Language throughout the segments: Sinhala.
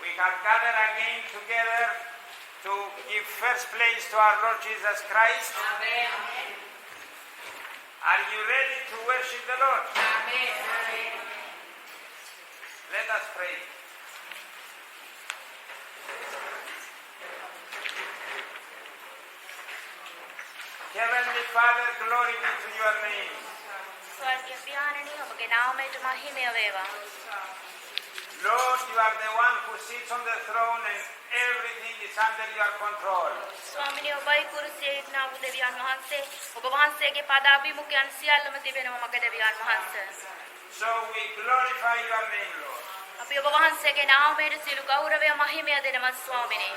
We have gathered again together to give first place to our Lord Jesus Christ. Amen. Are you ready to worship the Lord? Amen. Let us pray. Heavenly Father, glory be to your name. ස්වර්ගීය පියාණනි ඔබගේ නාමයට මහිමය වේවා. Lord, you are the one who sits on the throne and everything is under your control. ස්වාමිනේ ඔබයි කුරුසියේ ඉන්නා වූ දෙවියන් වහන්සේ ඔබ වහන්සේගේ පදාභිමුඛයන් සියල්ලම තිබෙනවා මගේ දෙවියන් වහන්සේ. So we glorify your name, Lord. අපි ඔබ වහන්සේගේ නාමයට සියලු ගෞරවය මහිමය දෙනවා ස්වාමිනේ.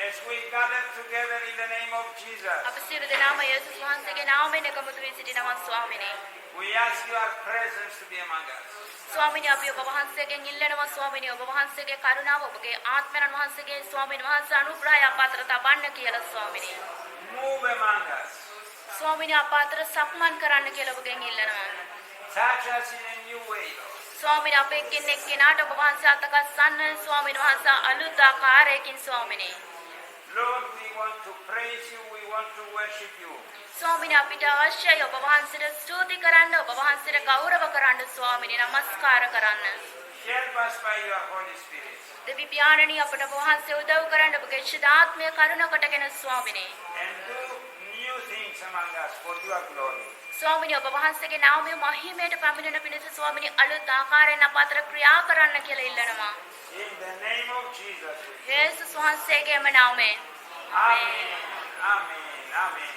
As we gather together in the name of Jesus, අපි සියලු දෙනාම යේසුස් වහන්සේගේ නාමයෙන් එකමුතු වී සිටිනවා ස්වාමිනේ. we ask your presence to be among us. ස්වාමිනේ අපි ඔබ වහන්සේගෙන් ඉල්ලනවා ස්වාමිනේ ඔබ වහන්සේගේ කරුණාව ඔබගේ ආත්මයන් වහන්සේගේ ස්වාමින් වහන්සේ අනුග්‍රහය අප අතර තබන්න කියලා ස්වාමිනේ. Move among us. ස්වාමිනේ අප අතර සක්මන් කරන්න කියලා ඔබගෙන් ඉල්ලනවා. Touch us in a new way, Lord. ස්වාමිනේ අපේ එක්කෙනාට ඔබ වහන්සේ අතගස්සන්න ස්වාමින් වහන්සේ අලුත් ආකාරයකින් ස්වාමිනේ. Lord, we want to praise you, we want to worship you. ස්වාමිනේ අපිට අවශ්‍යයි ඔබ වහන්සේට ස්තුති කරන්න ඔබ වහන්සේට ගෞරව කරන්න ස්වාමිනේ නමස්කාර කරන්න. Help us by your Holy Spirit. දෙවි පියාණනි අපට ඔබ වහන්සේ උදව් කරන්න ඔබගේ ශිදාත්මය කරුණ කොටගෙන ස්වාමිනේ. And do new things among us for your glory. ස්වාමිනේ ඔබ වහන්සේගේ නාමය මහිමයට පැමිණෙන පිණිස ස්වාමිනේ අලුත් ආකාරයෙන් අප අතර ක්‍රියා කරන්න කියලා ඉල්ලනවා. In the name of Jesus. යේසුස් වහන්සේගේම නාමයෙන්. Amen. Amen. Amen.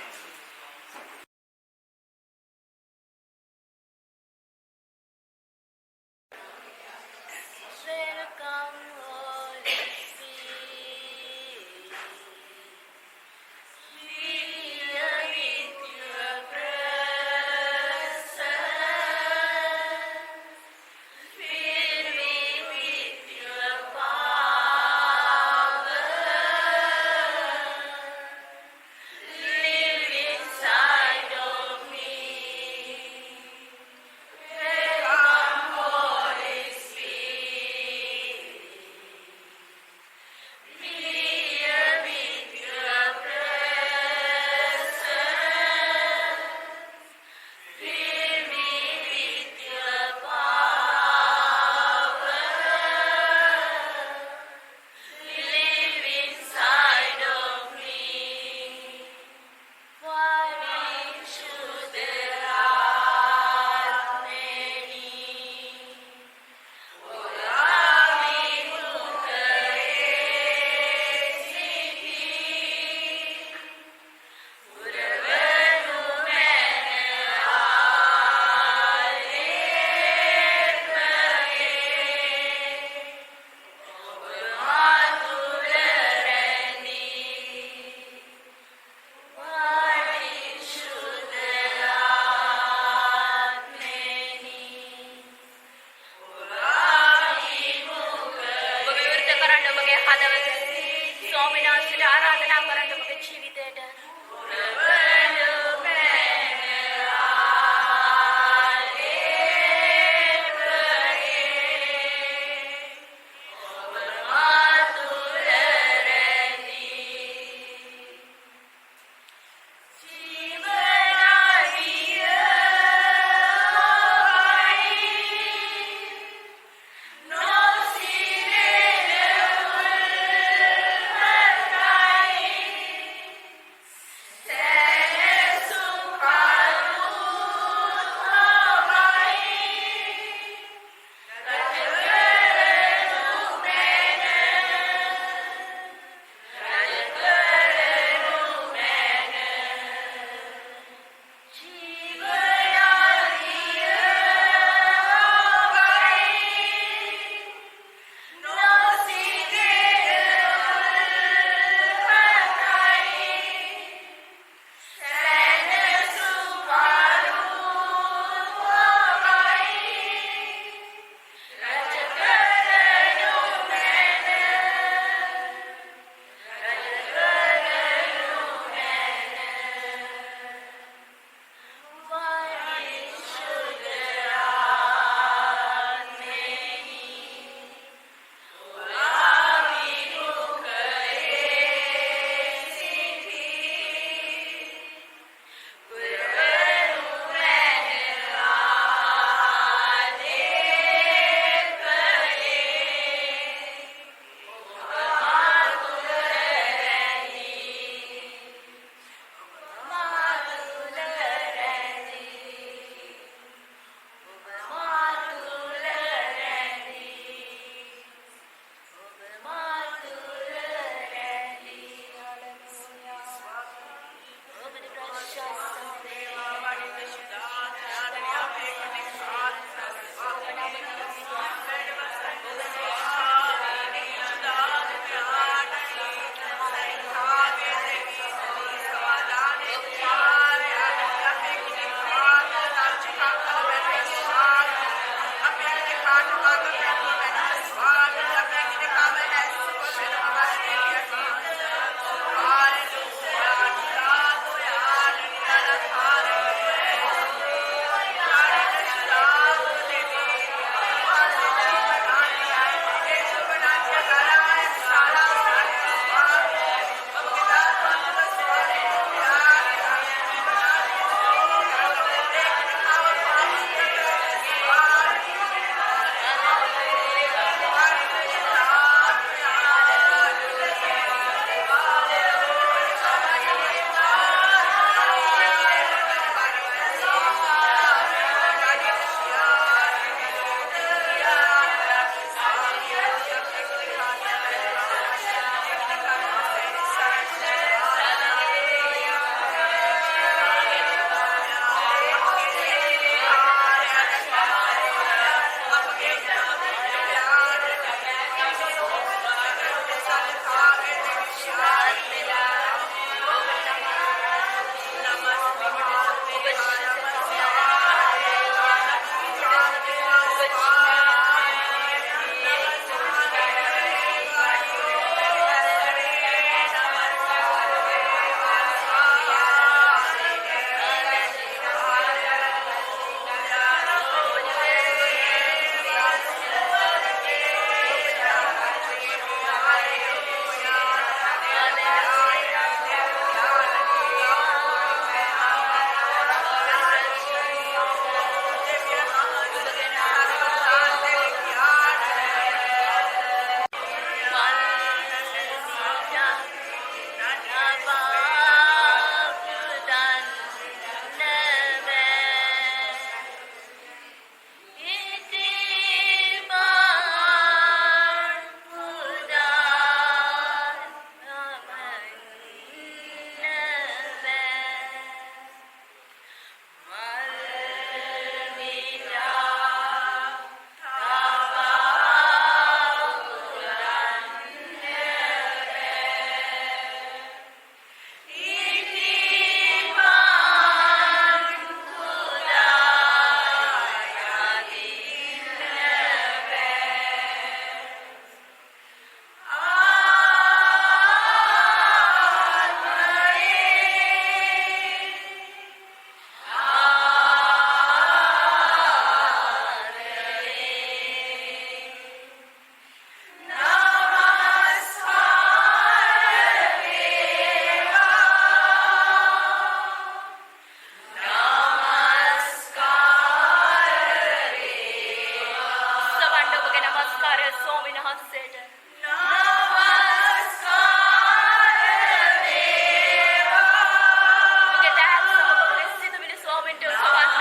Welcome, Holy Spirit. Fill with your presence. Fill me with your power. Live ස්වාමීන් වහන්සේට ඔබගේ දෑත් සමග ඔබගේ සිතුවිලි ස්වාමීන්ට උසවන්න.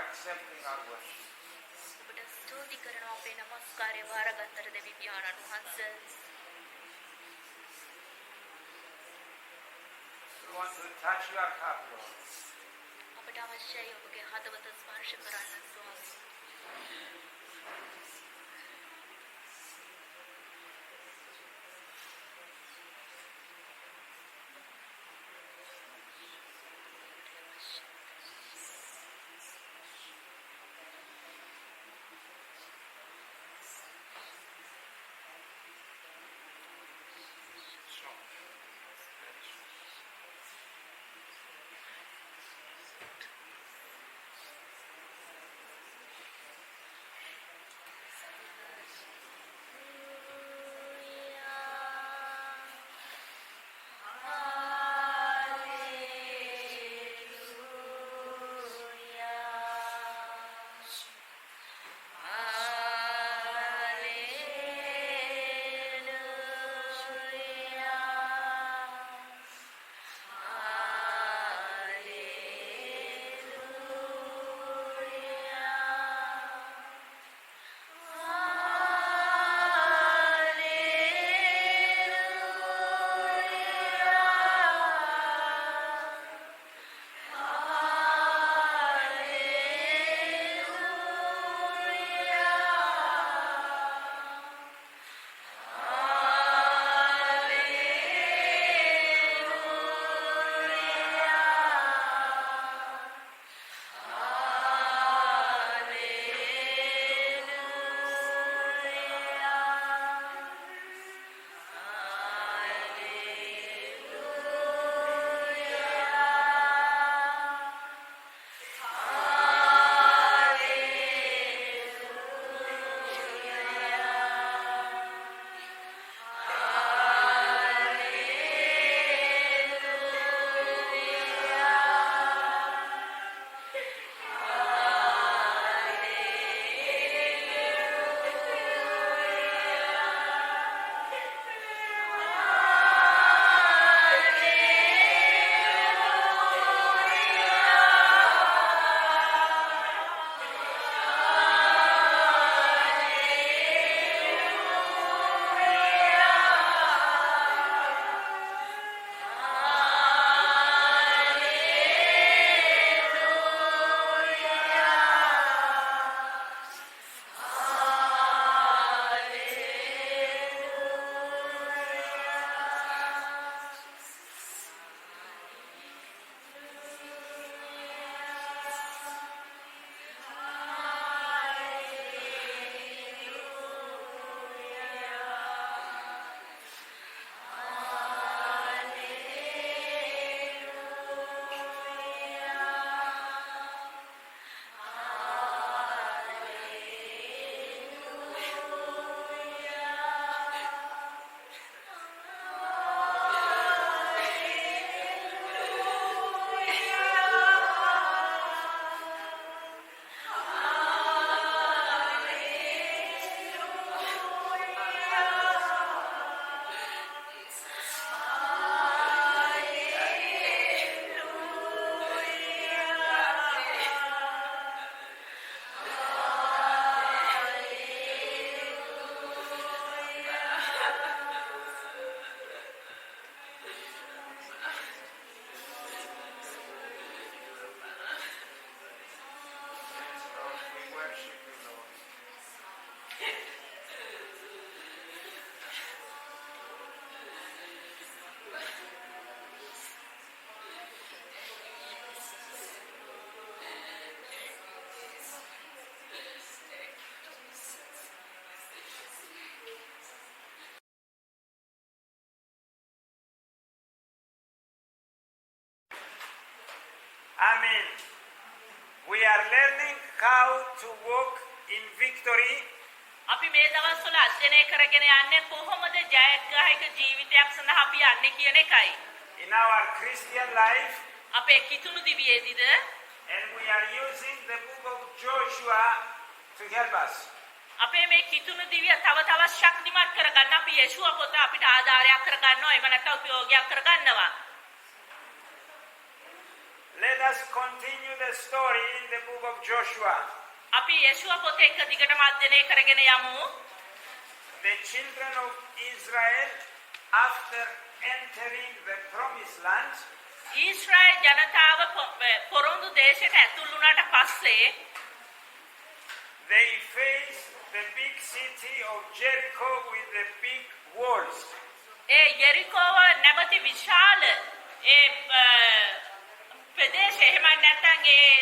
accepting our worship. ඔබට ස්තුති කරනවා අපේ නමස්කාරය වාරගත්තර දෙවි පියාණන් වහන්සේ. We want to touch your heart, Lord. අපට අවශ්‍යයි ඔබගේ හදවත ස්පර්ශ කරන්න ස්වාමී. I mean, we are learning how to walk in victory. අපි මේ දවස්වල අධ්‍යයනය කරගෙන යන්නේ කොහොමද ජයග්‍රාහක ජීවිතයක් සඳහා අපි යන්නේ කියන එකයි. In our Christian life, අපේ කිතුණු දිවියේදීද and we are using the book of Joshua to help us. අපේ මේ කිතුණු දිවිය තව තවත් ශක්තිමත් කරගන්න අපි යේෂුවා පොත අපිට ආධාරයක් කරගන්නවා එහෙම නැත්නම් උපයෝගයක් කරගන්නවා. Let us continue the story in the book of Joshua. අපි යේෂුවා පොත එක දිගටම අධ්‍යයනය කරගෙන යමු. The children of Israel, after entering the promised land, Israel ජනතාව පොරොන්දු දේශයට ඇතුළු වුණාට පස්සේ they faced the big city of Jericho with the big walls. ඒ යෙරිකෝව නැමැති විශාල ඒ ප්‍රදේශය එහෙම නැත්නම් ඒ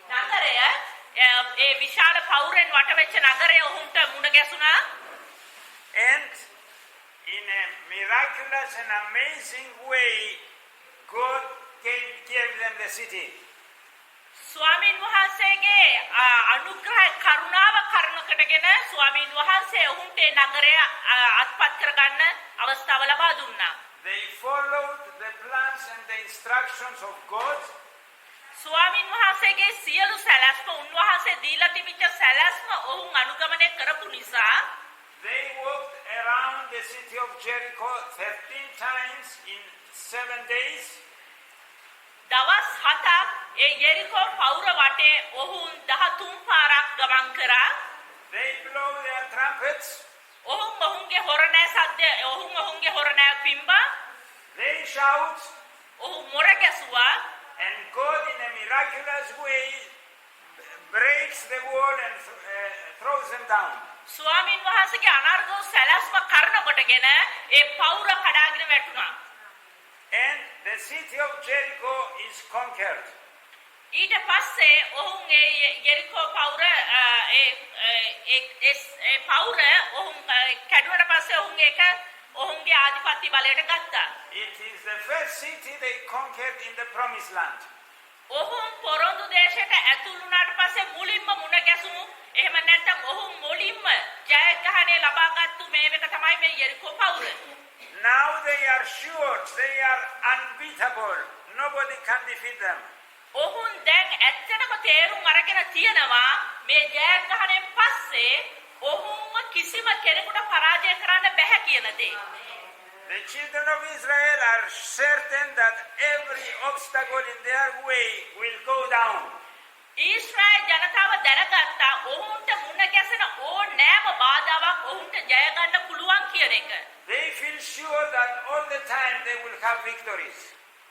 නගරය ඒ විශාල පෞරෙන් වටවෙච්ච නගරය උන්ට මුණ ගැසුණා. And in a miraculous and amazing way, God gave them the city. ස්වාමීන් වහන්සේගේ අනුග්‍රහ කරුණාව කරනකටගෙන ස්වාමීන් වහන්සේ උන්ට නගරය අත්පත් කරගන්න අවස්ථාව ලබා දුන්නා. They followed the plans and the instructions of God. ස්වාමීන් වහන්සේගේ සියලු සැලැස්ම උන්වහන්සේ දීලා තිබිච්ච සැලැස්ම ඔවුන් අනුගමනය කරපු නිසා They walked around the city of Jericho 13 times in 7 days. දවස් 7ක් ඒ යෙරිකෝ පවුර වටේ ඔවුන් 13 පාරක් ගමන් කරා. They blow their trumpets. ඔවුන් ඔවුන්ගේ හොරණෑ සද්ද ඔවුන්ගේ හොරණෑ පිම්බා. They shout. ඔවුන් මොර ගැසුවා. And God in a miraculous way breaks the wall and throws them down. ස්වාමීන් වහන්සේගේ අනර්ගෝ සැලැස්ම කරනකොටගෙන ඒ පවුර කඩාගෙන වැටුණා. And the city of Jericho is conquered. ඊට පස්සේ ඔවුන් ඒ යෙරිකෝ පවුර ඒ පවුර ඔවුන් කැඩුවට පස්සේ ඔවුන් ඒක ඔවුන්ගේ ආධිපත්‍ය බලයට ගත්තා. It is the first city they conquered in the promised land. ඔවුන් පොරොන්දු දේශයට ඇතුළු වුණාට පස්සේ මුලින්ම මුණ ගැසුණු එහෙම නැත්නම් ඔවුන් මුලින්ම ජයග්‍රහණය ලබාගත්තු මේක තමයි මේ යෙරිකෝ පවුර. Now they are sure they are unbeatable. Nobody can defeat them. ඔවුන් දැන් ඇත්තටම තේරුම් අරගෙන තියෙනවා මේ ජයග්‍රහණයෙන් පස්සේ ඔවුන්ව කිසිම කෙනෙකුට පරාජය කරන්න බැහැ කියන දේ. The children of Israel are certain that every obstacle in their way will go down. Israel ජනතාව දැනගත්තා ඔවුන්ට මුණ ගැසෙන ඕනෑම බාධාවක් ඔවුන්ට ජය ගන්න පුළුවන් කියන එක. They feel sure that all the time they will have victories.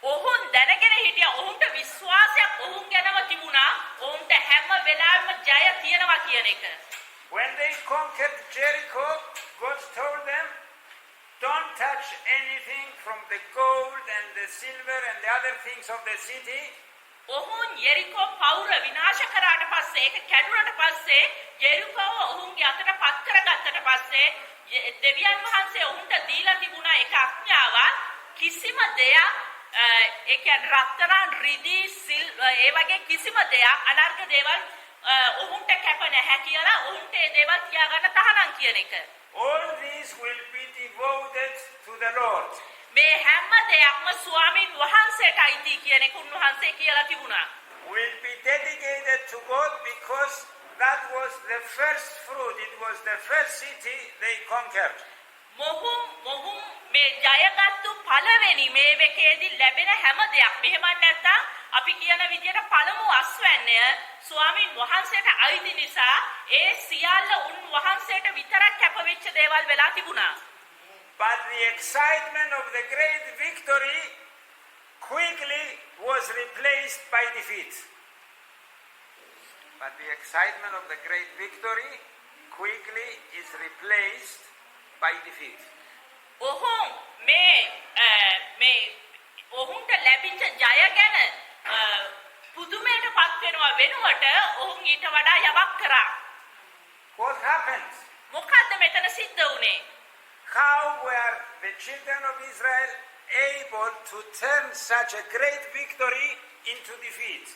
ඔවුන් දැනගෙන හිටියා ඔවුන්ට විශ්වාසයක් ඔවුන් ගැනම තිබුණා ඔවුන්ට හැම වෙලාවෙම ජය තියෙනවා කියන එක. When they conquered Jericho, God told them, don't touch anything from the gold and the silver and the other things of the city. ඔවුන් යෙරිකෝ පවුර විනාශ කරාට පස්සේ ඒක කැඩුනට පස්සේ යෙරිකෝව ඔවුන්ගේ අතට පත් කරගත්තට පස්සේ දෙවියන් වහන්සේ ඔවුන්ට දීලා තිබුණා එක ආඥාවක් කිසිම දෙයක් ඒ කියන්නේ රත්තරන් රිදී සිල් ඒ වගේ කිසිම දෙයක් අනර්ග දේවල් ඔවුන්ට කැප නැහැ කියලා ඔවුන්ට ඒ දේවල් තියාගන්න තහනම් කියන එක. All these will be devoted to the Lord. මේ හැම දෙයක්ම ස්වාමීන් වහන්සේට අයිති කියන එක උන්වහන්සේ කියලා තිබුණා. Will be dedicated to God because that was the first fruit. It was the first city they conquered. මොහුම් මේ ජයගත්තු පළවෙනි මේ වෙකේදී ලැබෙන හැම දෙයක් මෙහෙම නැත්තම් අපි කියන විදියට පළමු අස්වැන්නය ස්වාමීන් වහන්සේට අයිති නිසා ඒ සියල්ල උන්වහන්සේට විතරක් කැපවෙච්ච දේවල් වෙලා තිබුණා. But the excitement of the great victory quickly was replaced by defeat. But the excitement of the great victory quickly is replaced by defeat. ඔහුන් මේ ඔහුන්ට ලැබිච්ච ජය ගැන පුදුමයට පත් වෙනවා වෙනුවට ඔහුන් ඊට වඩා යමක් කරා. What happened? මොකද්ද මෙතන සිද්ධ වුනේ? How were the children of Israel able to turn such a great victory into defeat?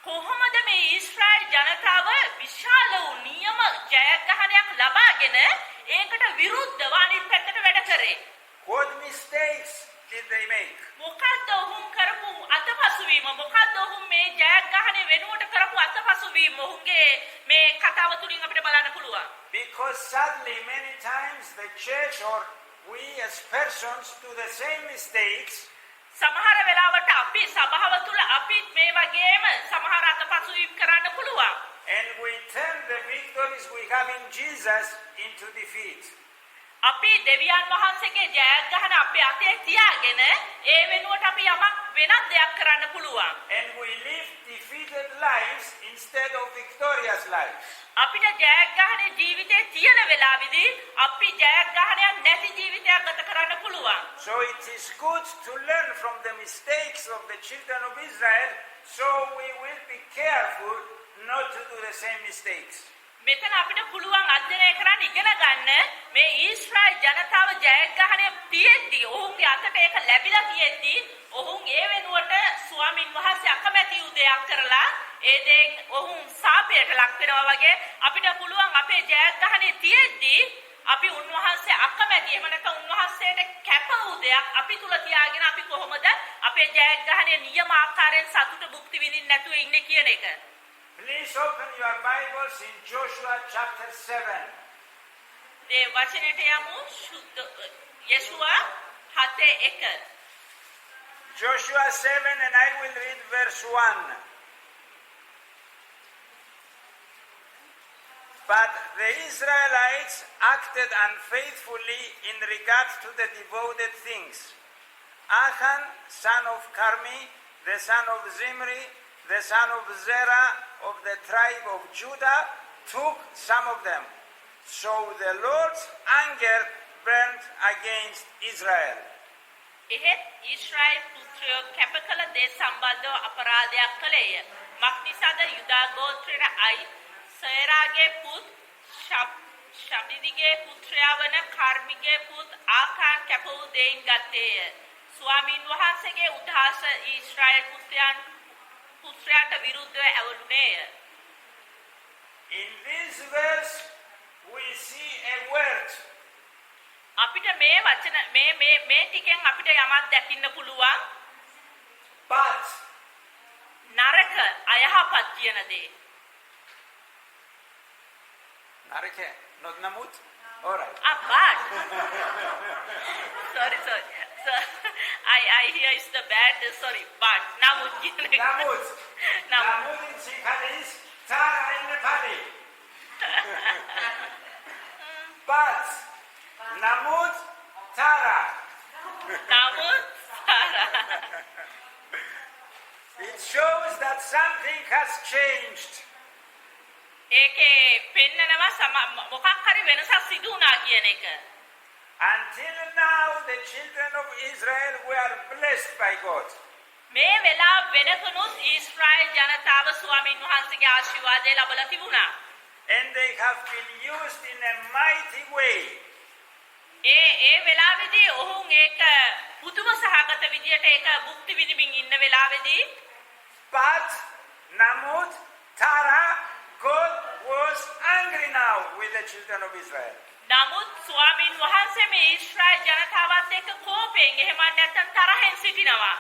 කොහොමද මේ ඊශ්‍රායල් ජනතාව විශාල වූ නියම ජයග්‍රහණයක් ලබාගෙන ඒකට විරුද්ධව අනිත් පැත්තට වැඩ කරේ? What mistakes did they make? මොකද්ද ඔවුන් කරපු අතපසුවීම? මොකද්ද ඔවුන් මේ ජයග්‍රහණය වෙනුවට කරපු අතපසුවීම? ඔවුන්ගේ මේ කතාව තුලින් අපිට බලන්න පුළුවන්. Because sadly many times the church or we as persons do the same mistakes. සමහර වෙලාවට අපි සභාව තුල අපිත් මේ වගේම සමහර අතපසුවීම් කරන්න පුළුවන්. And we turn the victories we have in Jesus into defeat. අපි දෙවියන් වහන්සේගේ ජයග්‍රහණ අපේ අතේ තියාගෙන ඒ වෙනුවට අපි යමක් වෙනත් දෙයක් කරන්න පුළුවන්. And we live defeated lives instead of victorious lives. අපිට ජයග්‍රහණයේ ජීවිතේ තියෙන වෙලාවෙදී අපි ජයග්‍රහණයක් නැති ජීවිතයක් ගත කරන්න පුළුවන්. So it is good to learn from the mistakes of the children of Israel, so we will be careful not to do the same mistakes. මෙතන අපිට පුළුවන් අධ්‍යයනය කරන්න ඉගෙන ගන්න මේ ඊශ්‍රායල් ජනතාව ජයග්‍රහණය තියෙද්දි ඔවුන්ගේ අතට ඒක ලැබිලා තියෙද්දි ඔවුන් ඒ වෙනුවට ස්වාමින් වහන්සේ අකමැති වූ දෙයක් කරලා ඒ දෙයින් ඔවුන් සාපයට ලක් වෙනවා වගේ අපිට පුළුවන් අපේ ජයග්‍රහණය තියෙද්දි අපි උන්වහන්සේ අකමැති එහෙම නැත්නම් උන්වහන්සේට කැප වූ දෙයක් අපි තුල තියාගෙන අපි කොහොමද අපේ ජයග්‍රහණය නියම ආකාරයෙන් සතුට භුක්ති විඳින්න නැතුව ඉන්නේ කියන එක. Please open your Bibles in Joshua chapter 7. ඒ වචනයට යමු යෙෂුවා 7:1. Joshua 7 and I will read verse 1. But the Israelites acted unfaithfully in regard to the devoted things. Achan, son of Carmi, the son of Zimri, the son of Zerah of the tribe of Judah, took some of them. So the Lord's anger burned against Israel. එහෙත් ඊශ්‍රායල් පුත්‍රයෝ කැප කළ දේ සම්බන්ධව අපරාධයක් කළේය. මක්නිසාද යුදා ගෝත්‍රයට අයි සේරාගේ පුත් ශබ්දිගේ පුත්‍රයා වන කර්මිගේ පුත් ආකාන් කැප වූ දෙයින් ගත්තේය. ස්වාමීන් වහන්සේගේ උදාස ඊශ්‍රායල් පුත්‍රයාට විරුද්ධව ඇවුනේය. In this verse we see a word. අපිට මේ වචන මේ ටිකෙන් අපිට යමක් දකින්න පුළුවන්. But නරක අයහපත් කියන දේ. Nareke, not Namut? All right. Bad. sorry. So, I hear it's the bad, sorry, bad. Namut. Namut. Namut in Sinhala is Tara in Nepali. But Namut, Tara. Namut, Tara. It shows that something has changed. ඒකේ පෙන්නනවා මොකක් හරි වෙනසක් සිදු වුණා කියන එක. Until now the children of Israel were blessed by God. මේ වෙලාව වෙනකනුත් ඊශ්‍රායල් ජනතාව ස්වාමීන් වහන්සේගේ ආශිර්වාදය ලැබලා තිබුණා. And they have been used in a mighty way. ඒ වෙලාවේදී ඔවුන් ඒක පුදුම සහගත විදියට ඒක භුක්ති විඳින්මින් ඉන්න වෙලාවේදී But Namut, Tara, God was angry now with the children of Israel. නමුත් ස්වාමීන් වහන්සේ මේ ඊශ්‍රායල් ජනතාවත් එක්ක කෝපයෙන් එහෙම නැත්නම් තරහෙන් සිටිනවා.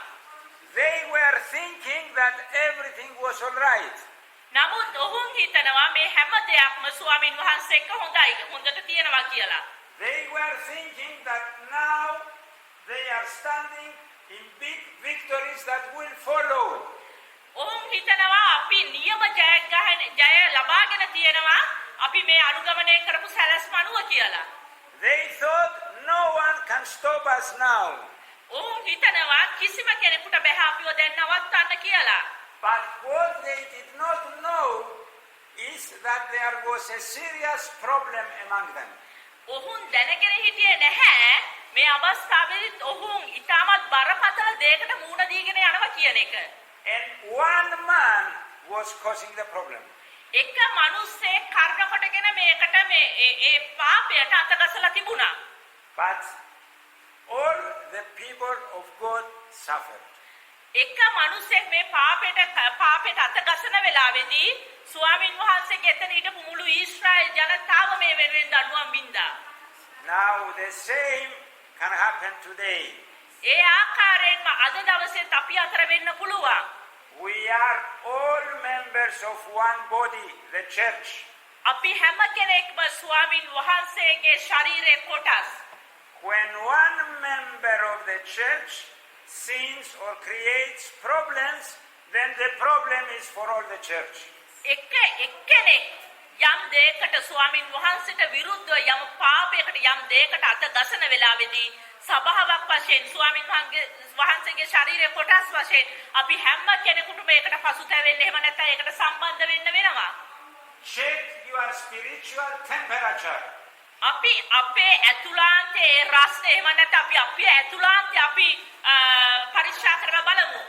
They were thinking that everything was all right. නමුත් ඔවුන් හිතනවා මේ හැම දෙයක්ම ස්වාමීන් වහන්සේ එක්ක හොඳට තියෙනවා කියලා. They were thinking that now they are standing in big victories that will follow. ඔවුන් හිතනවා අපි නියම ජය ලබාගෙන තියෙනවා අපි මේ අනුගමනය කරපු සැලැස්මනුව කියලා. They thought no one can stop us now. ඔවුන් හිතනවා කිසිම කෙනෙකුට බෑ අපිව දැන් නවත්තන්න කියලා. But what they did not know is that there was a serious problem among them. ඔවුන් දැනගෙන හිටියේ නැහැ මේ අවස්ථාවේදී ඔවුන් ඉතාමත් බරපතල දෙයකට මුහුණ දීගෙන යනවා කියන එක. And one man was causing the problem. එක මිනිස්සෙක් කර්ණ කොටගෙන මේකට මේ ඒ පාපයට අතගසලා තිබුණා. But all the people of God suffered. එක මිනිසෙක් මේ පාපයට අත ගසන වෙලාවේදී ස්වාමින් වහන්සේගේ එතන හිටපු මුළු ඊශ්‍රායෙල් ජනතාව මේ වෙනුවෙන් දඬුවම් බින්දා. Now the same can happen today. ඒ ආකාරයෙන්ම අද දවසේත් අපි අතර වෙන්න පුළුවන්. We are all members of one body, the church. අපි හැම කෙනෙක්ම ස්වාමින් වහන්සේගේ ශරීරයේ කොටස්. When one member of the church sins or creates problems, then the problem is for all the church. එක්කෙනෙක් යම් දෙයකට ස්වාමින් වහන්සේට විරුද්ධව යම් පාපයකට යම් දෙයකට අත ගසන වෙලාවේදී සභාවක් වශයෙන් ස්වාමින් වහන්සේගේ ශරීරයේ කොටස් වශයෙන් අපි හැම කෙනෙකුටම ඒකට පසුතැවෙන්න එහෙම නැත්නම් ඒකට සම්බන්ධ වෙන්න වෙනවා. Check your spiritual temperature. අපි අපේ ඇතුළාන්තයේ රස්නේ එහෙම නැත්නම් අපි අපේ ඇතුළාන්තයේ අපි පරීක්ෂා කරලා බලමු.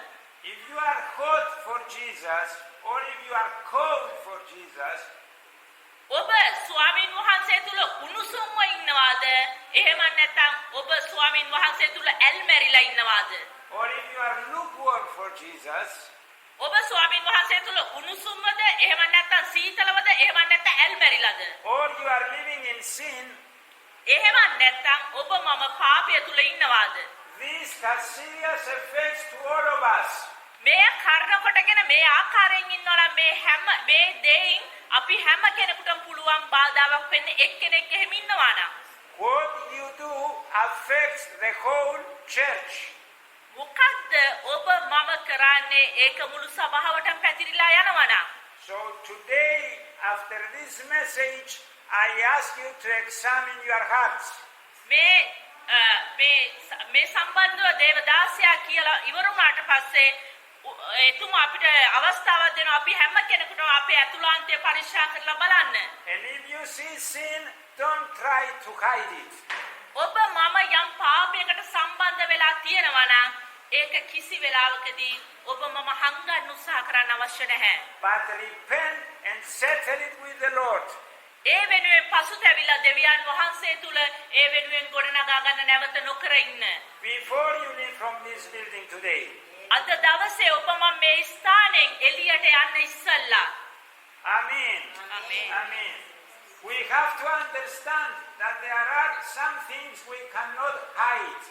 If you are hot for Jesus or if you are cold for Jesus, ඔබ ස්වාමින් වහන්සේ තුල උණුසුම්ව ඉන්නවාද? එහෙම නැත්නම් ඔබ ස්වාමින් වහන්සේ තුල ඇල්මැරිලා ඉන්නවාද? or if you are lukewarm for Jesus, ඔබ ස්වාමින් වහන්සේ තුල උණුසුම්වද? එහෙම නැත්නම් සීතලවද? එහෙම නැත්නම් ඇල්මැරිලාද? or you are living in sin, එහෙම නැත්නම් ඔබ මම පාපය තුල ඉන්නවාද? this has serious effects to all of us. මේ කාරණ කොටගෙන මේ ආකාරයෙන් ඉන්නවා මේ දෙයින් අපි හැම කෙනෙකුටම පුළුවන් බාධාවක් වෙන්නේ එක්කෙනෙක් එහෙම ඉන්නවා නම්. What you do affects the whole church. මොකද්ද ඔබ මම කරන්නේ ඒක මුළු සභාවටම පැතිරිලා යනවා නම්. So today, after this message, I ask you to examine your hearts. මේ සම්බන්ධව දේවදාසයා කියලා ඉවරුනාට පස්සේ එතුමා අපිට අවස්ථාවක් දෙනවා අපි හැම කෙනෙකුටම අපේ ඇතුළාන්තය පරීක්ෂා කරලා බලන්න. And if you see sin, don't try to hide it. ඔබ මම යම් පාපයකට සම්බන්ධ වෙලා තියෙනවා නම් ඒක කිසි වෙලාවකදී ඔබ මම හංගන්න උත්සාහ කරන්න අවශ්‍ය නැහැ. But repent and settle it with the Lord. ඒ වෙනුවෙන් පසුතැවිලා දෙවියන් වහන්සේ තුල ඒ වෙනුවෙන් ගොඩනගා ගන්න නැවත නොකර ඉන්න. Before you leave from this building today, අද දවසේ ඔබ මම මේ ස්ථානෙන් එළියට යන්න ඉස්සල්ලා. Amen. Amen. Amen. We have to understand that there are some things we cannot hide.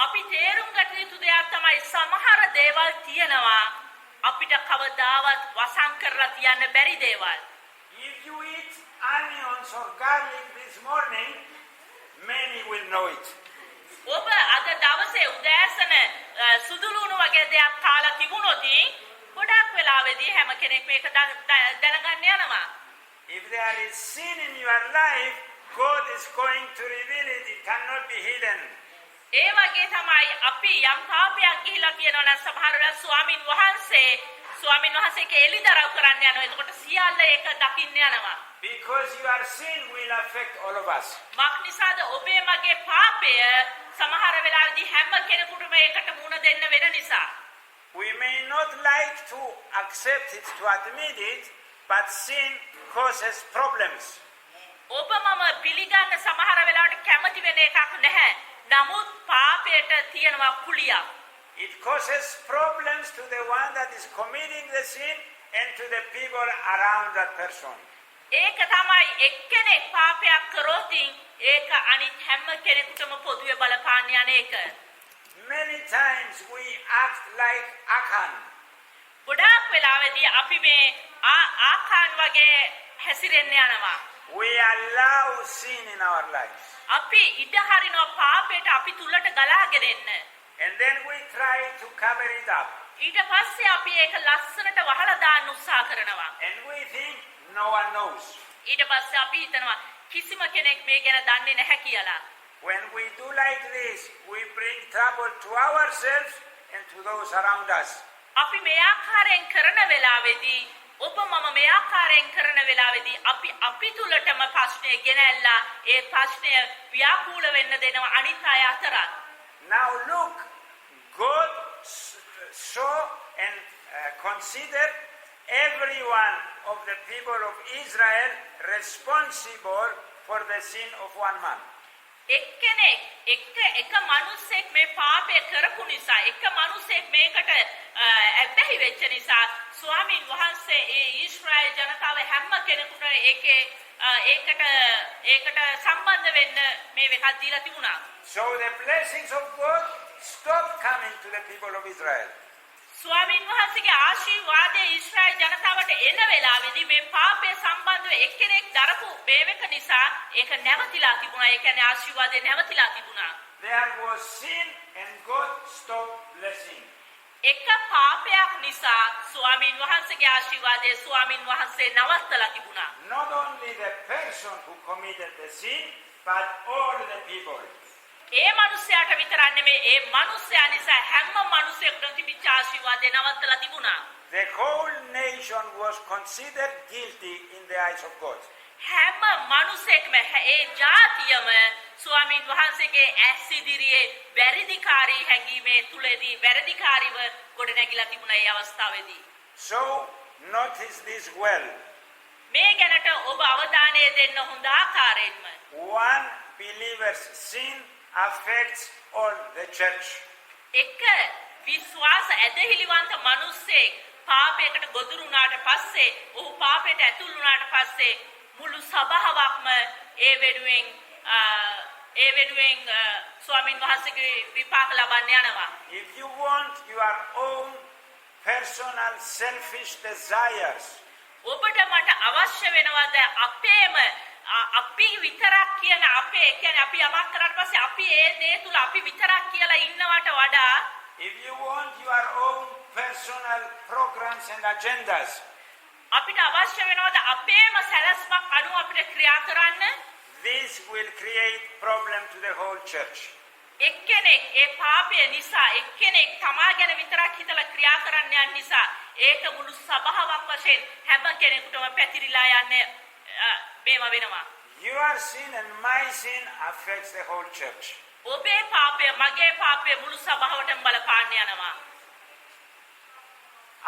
අපි තේරුම් ගත යුතු දෙයක් තමයි සමහර දේවල් තියෙනවා අපිට කවදාවත් වසන් කරලා තියන්න බැරි දේවල්. If you eat onions or garlic this morning, many will know it. ඔබ අද දවසේ උදෑසන සුදුලුණු වගේ දෙයක් කාලා තිබුණොත් ගොඩක් වෙලාවෙදී හැම කෙනෙක් මේක දැනගන්න යනවා. If there is sin in your life, God is going to reveal it. It cannot be hidden. ඒ වගේ තමයි අපි යම් පාපයක් ගිහිලා කියනවා නම් සමහර වෙලාවට ස්වාමින් වහන්සේගේ එළිදරව් කරන්න යනවා. එතකොට සියල්ල ඒක දකින්න යනවා. Because your sin will affect all of us. මක්නිසාද ඔබේ මගේ පාපය සමහර වෙලාවෙදී හැම කෙනෙකුටම ඒකට මුණ දෙන්න වෙන නිසා. We may not like to accept it, to admit it, but sin causes problems. ඔබ මම පිළිගන්න සමහර වෙලාවට කැමති වෙන එකක් නැහැ. නමුත් පාපයට තියෙනවා කුලියක්. It causes problems to the one that is committing the sin and to the people around that person. ඒක තමයි එක්කෙනෙක් පාපයක් කරොත් ඒක අනිත් හැම කෙනෙකුටම පොදුවේ බලපාන්න යන එක. Many times we act like Achan. ගොඩාක් වෙලාවෙදී අපි මේ ආකාන් වගේ හැසිරෙන්න යනවා. We allow sin in our lives. අපි ඉඩ හරිනවා පාපයට අපි තුලට ගලාගෙන එන්න. And then we try to cover it up. ඊට පස්සේ අපි ඒක ලස්සනට වහලා දාන්න උත්සාහ කරනවා. And we think no one knows. ඊට පස්සේ අපි හිතනවා කිසිම කෙනෙක් මේ ගැන දන්නේ නැහැ කියලා. When we do like this, we bring trouble to ourselves and to those around us. අපි මේ ආකාරයෙන් කරන වෙලාවේදී ඔබ මම මේ ආකාරයෙන් කරන වෙලාවේදී අපි තුලටම ප්‍රශ්නය ගෙනල්ලා ඒ ප්‍රශ්නය ව්‍යාකූල වෙන්න දෙනවා අනිත් අය අතරත්. Now look, God saw and considered every one of the people of Israel responsible for the sin of one man. එක්කෙනෙක් එක මිනිස්සෙක් මේ පාපය කරපු නිසා එක මිනිස්සෙක් මේකට ඇබ්බැහි වෙච්ච නිසා ස්වාමීන් වහන්සේ ඒ ඊශ්‍රායල් ජනතාව හැම කෙනෙකුට ඒකට සම්බන්ධ වෙන්න මේ එකක් දීලා තිබුණා. So the blessings of God stopped coming to the people of Israel. ස්වාමීන් වහන්සේගේ ආශිර්වාදය ඊශ්‍රායල් ජනතාවට එන වෙලාවේදී මේ පාපය සම්බන්ධව එක්කෙනෙක් දරපු මේක නිසා ඒක නැවතිලා තිබුණා. ඒ කියන්නේ ආශිර්වාදය නැවතිලා තිබුණා. There was sin and God stopped blessing. එක පාපයක් නිසා ස්වාමීන් වහන්සේගේ ආශිර්වාදය ස්වාමීන් වහන්සේ නවත්තලා තිබුණා. Not only the person who committed the sin, but all the people. ඒ මිනිස්යාට විතරක් නෙමෙයි ඒ මිනිස්යා නිසා හැම මිනිසෙකුටම තිබිච්ච ආශිර්වාදය නවත්තලා තිබුණා. The whole nation was considered guilty in the eyes of God. හැම මිනිසෙක්ම ඒ ජාතියම ස්වාමීන් වහන්සේගේ ඇස් ඉදිරියේ වැරදිකාරී හැඟීමේ තුලදී වැරදිකාරීව ගොඩනැගිලා තිබුණා ඒ අවස්ථාවේදී. So notice this well. මේ ගැනට ඔබ අවධානය දෙන්න හොඳ ආකාරයෙන්ම. One believer's sin affects all the church. එක විශ්වාස ඇදහිලිවන්ත මිනිස්සෙක් පාපයකට ගොදුරු වුණාට පස්සේ ඔහු පාපයට ඇතුළු වුණාට පස්සේ මුළු සභාවක්ම ඒ වෙනුවෙන් ස්වාමීන් වහන්සේගේ විපාක ලබන්න යනවා. If you want your own personal selfish desires, ඔබට මට අවශ්‍ය වෙනවද අපේම අපි විතරක් කියන අපේ කියන්නේ අපි යමක් කරාට පස්සේ අපි ඒ දේ තුල අපි විතරක් කියලා ඉන්නවට වඩා if you want your own personal programs and agendas, අපිට අවශ්‍ය වෙනවද අපේම සැලැස්මක් අනුව අපිට ක්‍රියා කරන්න? this will create problem to the whole church. එක්කෙනෙක් ඒ පාපය නිසා එක්කෙනෙක් තමා ගැන විතරක් හිතලා ක්‍රියා කරන්න යන නිසා ඒක මුළු සභාවක් වශයෙන් හැම කෙනෙකුටම පැතිරිලා යන්නේ මේව වෙනවා. Your sin and my sin affects the whole church. ඔබේ පාපය මගේ පාපය මුළු සභාවටම බලපාන්න යනවා.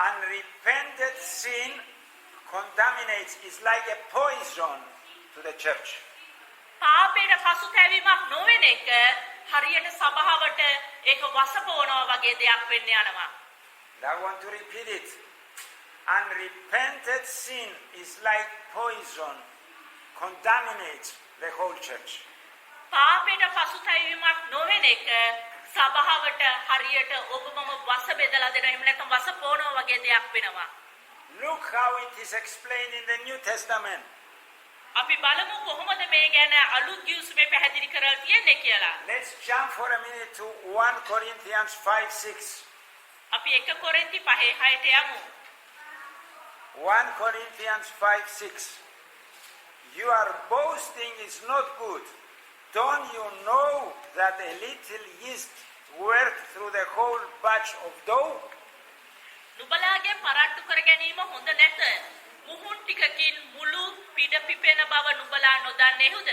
Unrepented sin contaminates, is like a poison to the church. පාපයට පසුතැවීමක් නොවන එක හරියට සභාවට ඒක වසපවනවා වගේ දෙයක් වෙන්න යනවා. I want to repeat it. Unrepented sin is like poison, contaminates the whole church. පාපයට පසුතැවීමක් නොවන එක සභාවට හරියට ඔබමම වස බෙදලා දෙනවා. එහෙම නැත්නම් වස පොනවා වගේ දෙයක් වෙනවා. Look how it is explained in the New Testament. අපි බලමු කොහොමද මේ ගැන අලුත් ගිවිසුමේ පැහැදිලි කරලා තියෙන්නේ කියලා. Let's jump for a minute to 1 Corinthians 5:6. අපි 1 කොරින්ති 5:6ට යමු. 1 Corinthians 5:6. Your boasting is not good. Don't you know that a little yeast worked through the whole batch of dough? නුඹලාගේ පරට්ටු කර ගැනීම හොඳ නැත. මුහුන් ටිකකින් මුළු පිඩ පිපෙන බව නුඹලා නොදන්නේහුද?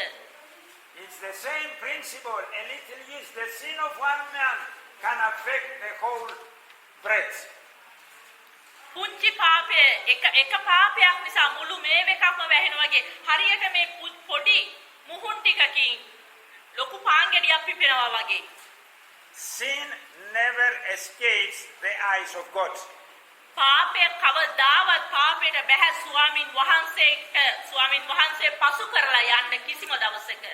It's the same principle. A little yeast, the sin of one man can affect the whole bread. පුංචි පාපය එක පාපයක් නිසා මුළු මේවකම වැහෙනවා වගේ හරියට මේ පොඩි මුහුන් ටිකකින් ලොකු පාංගෙඩියක් පිපෙනවා වගේ. Sin never escapes the eyes of God. පාපය කවදාවත් පාපයට බැහැ ස්වාමින් වහන්සේ පසු කරලා යන්න කිසිම දවසක.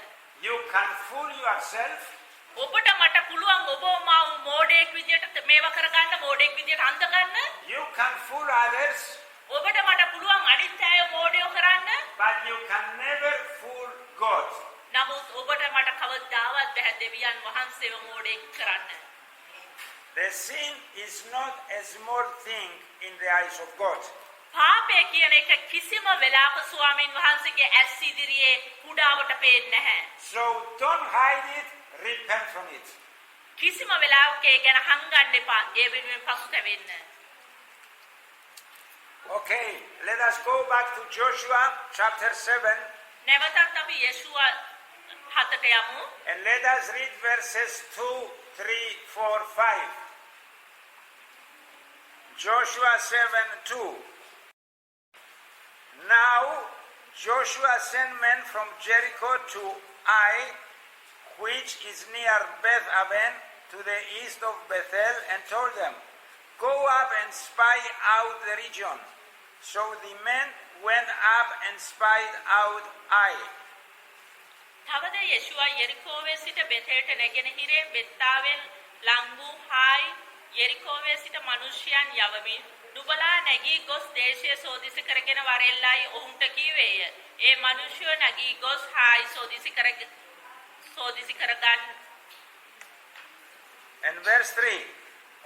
You can fool yourself. ඔබට මට පුළුවන් ඔබ මාව මෝඩෙක් විදියට මේව කරගන්න මෝඩෙක් විදියට අන්ත ගන්න. You can fool others. ඔබට මට පුළුවන් අනිත් අය මෝඩයෝ කරන්න. But you can never fool God. නමුත් ඔබට මට කවදාවත් බැහැ දෙවියන් වහන්සේව මෝඩෙක් කරන්න. The sin is not a small thing in the eyes of God. පාපය කියන එක කිසිම වෙලාවක ස්වාමින් වහන්සේගේ ඇස් ඉදිරියේ කුඩාවට පේන්නේ නැහැ. So don't hide it, repent from it. කිසිම වෙලාවක ඒ ගැන හංගන්න එපා. ඒ වෙනුවෙන් පසුතැවෙන්න. Okay, let us go back to Joshua chapter 7. නැවතත් අපි යේෂුවා 7ට යමු. And let us read verses 2, 3, 4, 5. Joshua 7:2. Now Joshua sent men from Jericho to Ai, which is near Beth Aven, to the east of Bethel, and told them, "Go up and spy out the region." So the men went up and spied out Ai. තවද යෙෂුවා යෙරිකෝවේ සිට බෙතේට නැගෙනහිරේ බෙත්තාවෙන් ලංගු හායි යෙරිකෝවේ සිට මිනිසයන් යවමින් නුඹලා නැගී ගොස් දේශය සෝදිසි කරගෙන වරෙල්ලයි ඔවුන්ට කීවේය. ඒ මිනිසයෝ නැගී ගොස් හායි සෝදිසි කරගන්න. And verse 3,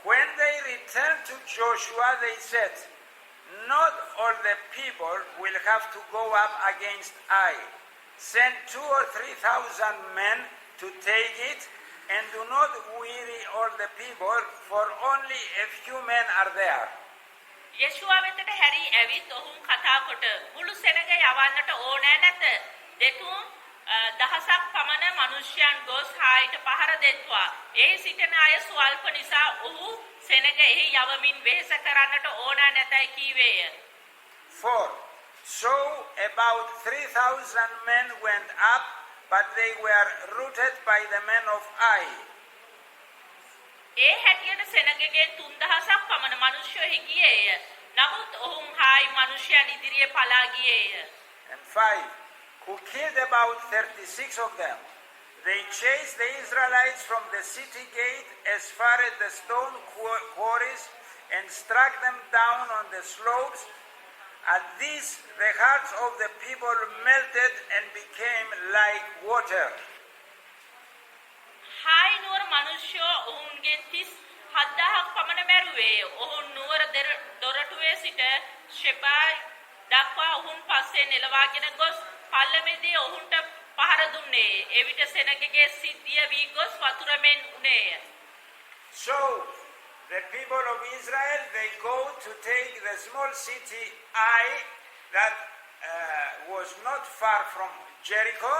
when they returned to Joshua, they said, "Not all the people will have to go up against Ai. Send 2,000 or 3,000 men to take it, and do not weary all the people, for only a few men are there." යෙෂුවා වෙතට හැරී ඇවිත් ඔවුන් කතා කොට මුළු සෙනග යවන්නට ඕනෑ නැත. දෙතුන් දහසක් පමණ මිනිසයන් ගොස් හායිට පහර දෙත්වා. ඒ සිටින අය ස්වල්ප නිසා ඔහු සෙනග එහි යවමින් වෙහෙස කරන්නට ඕනෑ නැතයි කීවේය. 4. So about 3,000 men went up, but they were routed by the men of Ai. ඒ හැටියට සෙනගගෙන් 3000ක් පමණ මිනිසයෝ ගියේය. නමුත් ඔවුන් හායි මිනිසයන් ඉදිරියේ පලා ගියේය. And 5, who killed about 36 of them. They chased the Israelites from the city gate as far as the stone quarries and struck them down on the slopes. At this, the hearts of the people melted and became like water. Hi නුවර මිනිසයෝ ඔවුන්ගෙන් 37000ක් පමණ මැරුවේය. ඔවුන් නුවර දොරටුවේ සිට ෂෙබායි දක්වා ඔවුන් පස්සේ නෙලවාගෙන ගොස් පල්ලමේදී ඔවුන්ට පහර දුන්නේ. එවිට සෙනගගේ සිද්ධිය වී ගොස් වතුරමෙන් උනේය. So the people of Israel, they go to take the small city Ai that was not far from Jericho.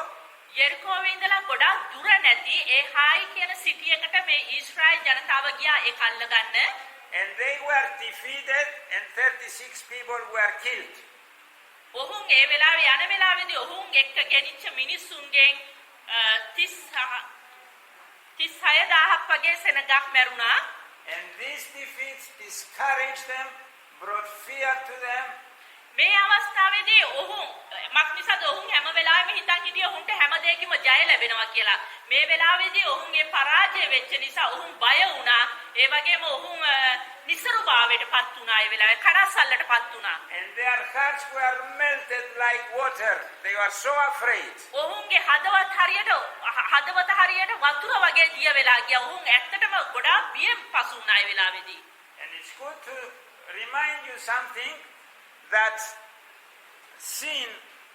යෙරිකෝවේ ඉඳලා ගොඩක් දුර නැති ඒ හායි කියන සිටියකට මේ ඊශ්‍රායෙල් ජනතාව ගියා ඒ කල්ල ගන්න. And they were defeated and 36 people were killed. ඔවුන් ඒ වෙලාවේ යන වෙලාවේදී ඔවුන් එක්ක ගෙනිච්ච මිනිස්සුන්ගෙන් 36000ක් වගේ සෙනගක් මැරුණා. And these defeats discouraged them, brought fear to them. මේ අවස්ථාවේදී ඔවුන් මක්නිසාද ඔවුන් හැම වෙලාවෙම හිතන් හිටියේ ඔවුන්ට හැම දෙයකම ජය ලැබෙනවා කියලා. මේ වෙලාවේදී ඔවුන්ගේ පරාජය වෙච්ච නිසා ඔවුන් බය වුණා. ඒ වගේම ඔවුන් නිසරුභාවයටපත් වුණා. ඒ වෙලාවේ කනස්සල්ලටපත් වුණා. And their hearts were melted like water. They were so afraid. ඔවුන්ගේ හදවත හරියට වතුර වගේ දිය වෙලා ගියා. ඔවුන් ඇත්තටම ගොඩාක් බියෙන් පසු වුණා ඒ වෙලාවේදී. And it's good to remind you something, that sin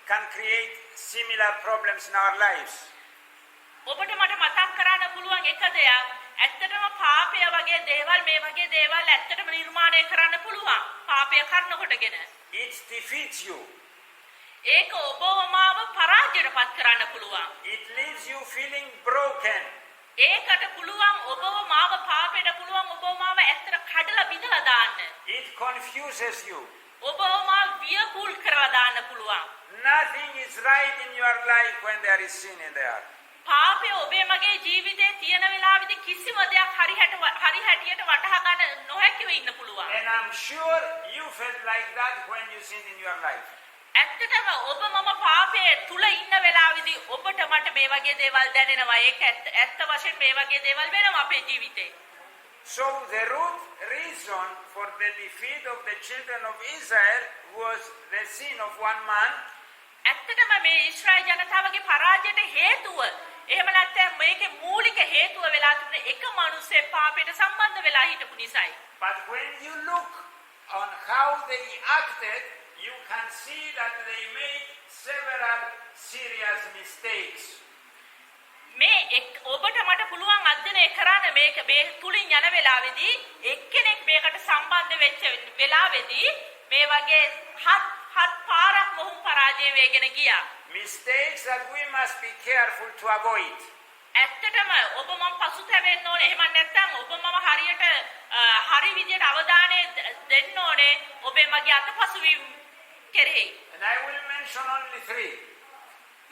can create similar problems in our lives. ඔබට මට මතක් කරන්න පුළුවන් එක දෙයක්. ඇත්තටම පාපය වගේ දේවල් මේ වගේ දේවල් ඇත්තටම නිර්මාණය කරන්න පුළුවන්. පාපය කරනකොටගෙන. It defeats you. ඒක ඔබවමාව පරාජයටපත් කරන්න පුළුවන්. It leaves you feeling broken. ඒකට පුළුවන් ඔබවමාව පාපයට පුළුවන් ඔබවමාව ඇත්තට කඩලා බිඳලා දාන්න. It confuses you. ඔබවමාව වියකුල් කරලා දාන්න පුළුවන්. Nothing is right in your life when there is sin in there. පාපය ඔබේ මගේ ජීවිතේ තියෙන වෙලාවෙදි කිසිම දෙයක් හරි හැටියට වටහා ගන්න නොහැකිව ඉන්න පුළුවන්. And I'm sure you felt like that when you sinned in your life. ඇත්තටම ඔබ මම පාපයේ තුල ඉන්න වෙලාවෙදි ඔබට මට මේ වගේ දේවල් දැනෙනවා. ඒක ඇත්ත වශයෙන් මේ වගේ දේවල් වෙනවා අපේ ජීවිතේ. So the root reason for the defeat of the children of Israel was the sin of one man. ඇත්තටම මේ ඊශ්‍රායෙල් ජනතාවගේ පරාජයට හේතුව එහෙම නැත්නම් මේකේ මූලික හේතුව වෙලා තිබුණේ එක මිනිස්සෙක් පාපයට සම්බන්ධ වෙලා හිටපු නිසායි. But when you look on how they acted, you can see that they made several serious mistakes. මේ ඔබට මට පුළුවන් අධ්‍යයනය කරන්න මේක මේ තුලින් යන වෙලාවේදී එක්කෙනෙක් මේකට සම්බන්ධ වෙච්ච වෙලාවේදී මේ වගේ හත් පාරක් මොහුන් පරාජය වෙගෙන ගියා. Mistakes that we must be careful to avoid. ඇත්තටම ඔබ මම පසුතැවෙන්න ඕනේ. එහෙම නැත්නම් ඔබ මම හරියට හරි විදියට අවධානය දෙන්න ඕනේ ඔබේ මගේ අතපසුවීම් කෙරෙහි. And I will mention only 3.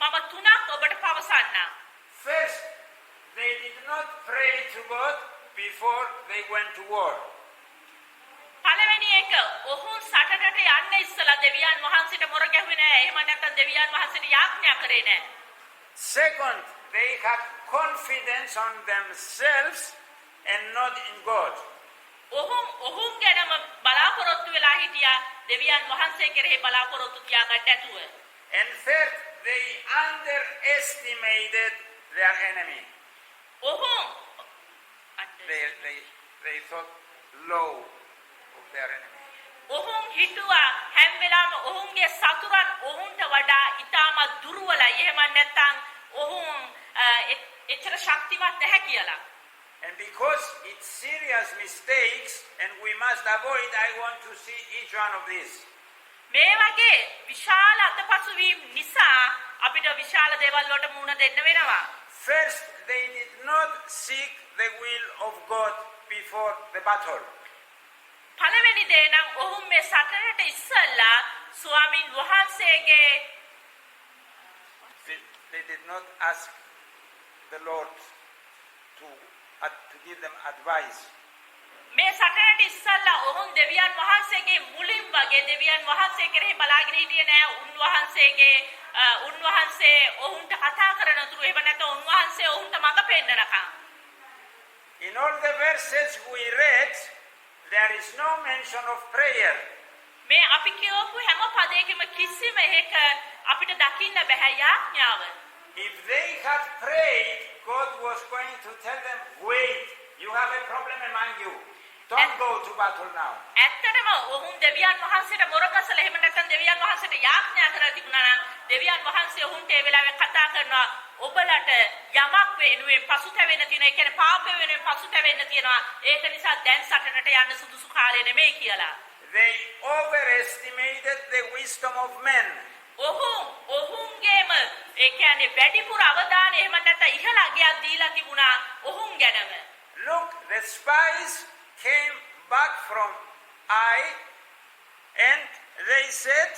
මම තුනක් ඔබට පවසන්නම්. First, they did not pray to God before they went to war. පළවෙනි එක ඔහුන් සටනට යන්න ඉස්සලා දෙවියන් වහන්සේට මොර ගැහුවේ නැහැ. එහෙම නැත්නම් දෙවියන් වහන්සේට යාඥා කරේ නැහැ. Second, they had confidence on themselves and not in God. ඔහුන් ගැනම බලාපොරොත්තු වෙලා හිටියා දෙවියන් වහන්සේ කෙරෙහි බලාපොරොත්තු තියාගන්න නැතුව. And third, they underestimated their enemy. They thought low of their enemy. ඔහුන් හිතුවා හැම වෙලාවෙම ඔහුන්ගේ සතුරන් ඔහුන්ට වඩා ඉතාමත් දුර්වලයි. එහෙම නැත්නම් ඔහුන් එච්චර ශක්තිමත් නැහැ කියලා. And because it's serious mistakes and we must avoid, I want to see each one of these. මේ වගේ විශාල අතපසුවීම් නිසා අපිට විශාල දේවල් වලට මුහුණ දෙන්න වෙනවා. First, they did not seek the will of God before the battle. පළවෙනි දේ නම් ඔහුන් මේ සටනට ඉස්සල්ලා ස්වාමින් වහන්සේගේ They did not ask the Lord to give them advice. මේ සටනට ඉස්සල්ලා ඔහුන් දෙවියන් වහන්සේගේ මුලින් වගේ දෙවියන් වහන්සේ කෙරෙහි බලාගෙන හිටියේ නෑ. උන්වහන්සේ ඔහුන්ට කතා කරන තුරු එහෙම නැත්නම් උන්වහන්සේ ඔහුන්ට මඟ පෙන්නනකම්. In all the verses we read, there is no mention of prayer. මේ අපි කියවපු හැම පදයකම කිසිම එක අපිට දකින්න බෑ යාඥාව. If they had prayed, God was going to tell them, wait, you have a problem among you. Don't go to battle now. ඇත්තටම ඔහුන් දෙවියන් වහන්සේට මොරකසල එහෙම නැත්නම් දෙවියන් වහන්සේට යාඥා කරලා තිබුණා නම් දෙවියන් වහන්සේ ඔහුන්ට ඒ වෙලාවේ කතා කරනවා ඔබලට යමක් වෙනුවෙන් පසුතැවෙන්න තියෙන ඒ කියන්නේ පාපය වෙනුවෙන් පසුතැවෙන්න තියෙනවා ඒක නිසා දැන් සටනට යන්න සුදුසු කාලය නෙමෙයි කියලා. They overestimated the wisdom of men. ඔහුන්ගේම ඒ කියන්නේ වැඩිපුර අවධානය එහෙම නැත්නම් ඉහළ අගයක් දීලා තිබුණා ඔහුන් ගැනම. Look, the spies came back from Ai and they said,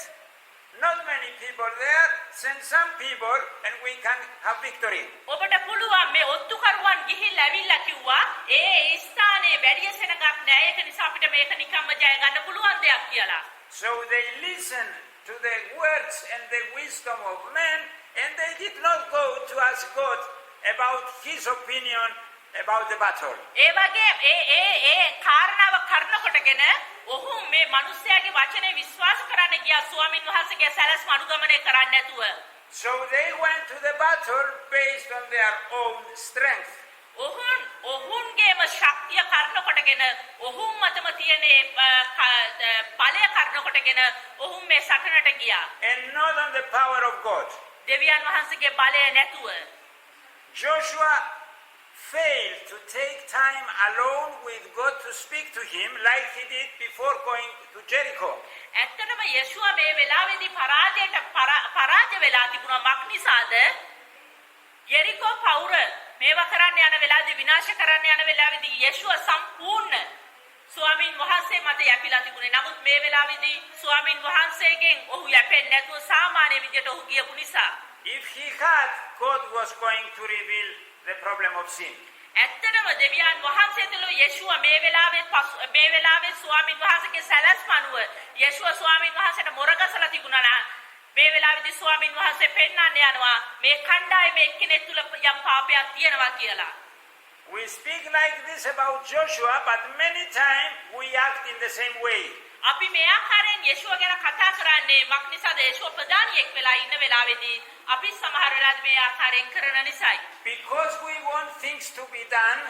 not many people there, send some people and we can have victory. ඔබට පුළුවන් මේ ඔත්තුකරුවන් ගිහිල්ලා ඇවිල්ලා කිව්වා ඒ ස්ථානයේ වැඩි සෙනගක් නැහැ ඒක නිසා අපිට මේක නිකම්ම ජය ගන්න පුළුවන් දෙයක් කියලා. So they listened to the words and the wisdom of men and they did not go to ask God about his opinion about the battle. ඒ වගේ ඒ කාරණාව කරනකොටගෙන ඔහු මේ මිනිස්යාගේ වචනේ විශ්වාස කරන්න ගියා ස්වාමින් වහන්සේගේ සැලැස්ම අනුගමනය කරන්න නැතුව. So they went to the battle based on their own strength. ඔහුන්ගේම ශක්තිය කරනකොටගෙන ඔහුන් මතම තියෙන බලය කරනකොටගෙන ඔහුන් මේ සටනට ගියා. And not on the power of God. දෙවියන් වහන්සේගේ බලය නැතුව. Joshua failed to take time alone with God to speak to him like he did before going to Jericho. ඇත්තටම යේෂුවා මේ වෙලාවේදී පරාජය වෙලා තිබුණා මක් නිසාද? යෙරිකෝ පවුර මේවා කරන්න යන වෙලාවේදී විනාශ කරන්න යන වෙලාවේදී යේෂුවා සම්පූර්ණ ස්වාමින් වහන්සේ මත යැපිලා තිබුණේ. නමුත් මේ වෙලාවේදී ස්වාමින් වහන්සේගෙන් ඔහු යැපෙන්නේ නැතුව සාමාන්‍ය විදියට ඔහු ගියපු නිසා. If he had, God was going to reveal the problem of sin. ඇත්තටම දෙවියන් වහන්සේ තුළ යේෂුවා මේ වෙලාවේ ස්වාමින් වහන්සේගේ සැලැස්ම අනුව යේෂුවා ස්වාමින් වහන්සේට මොරගසලා තිබුණා නම් මේ වෙලාවේදී ස්වාමින් වහන්සේ පෙන්වන්න යනවා මේ කණ්ඩායමේ එක්කෙනෙක් තුළ යම් පාපයක් තියෙනවා කියලා. We speak like this about Joshua, but many times we act in the same way. අපි මේ ආකාරයෙන් යේෂුවා ගැන කතා කරන්නේ මක් නිසාද යේෂුවා ප්‍රධානියෙක් වෙලා ඉන්න වෙලාවේදී අපි සමහර වෙලාවට මේ ආකාරයෙන් කරන නිසායි. Because we want things to be done.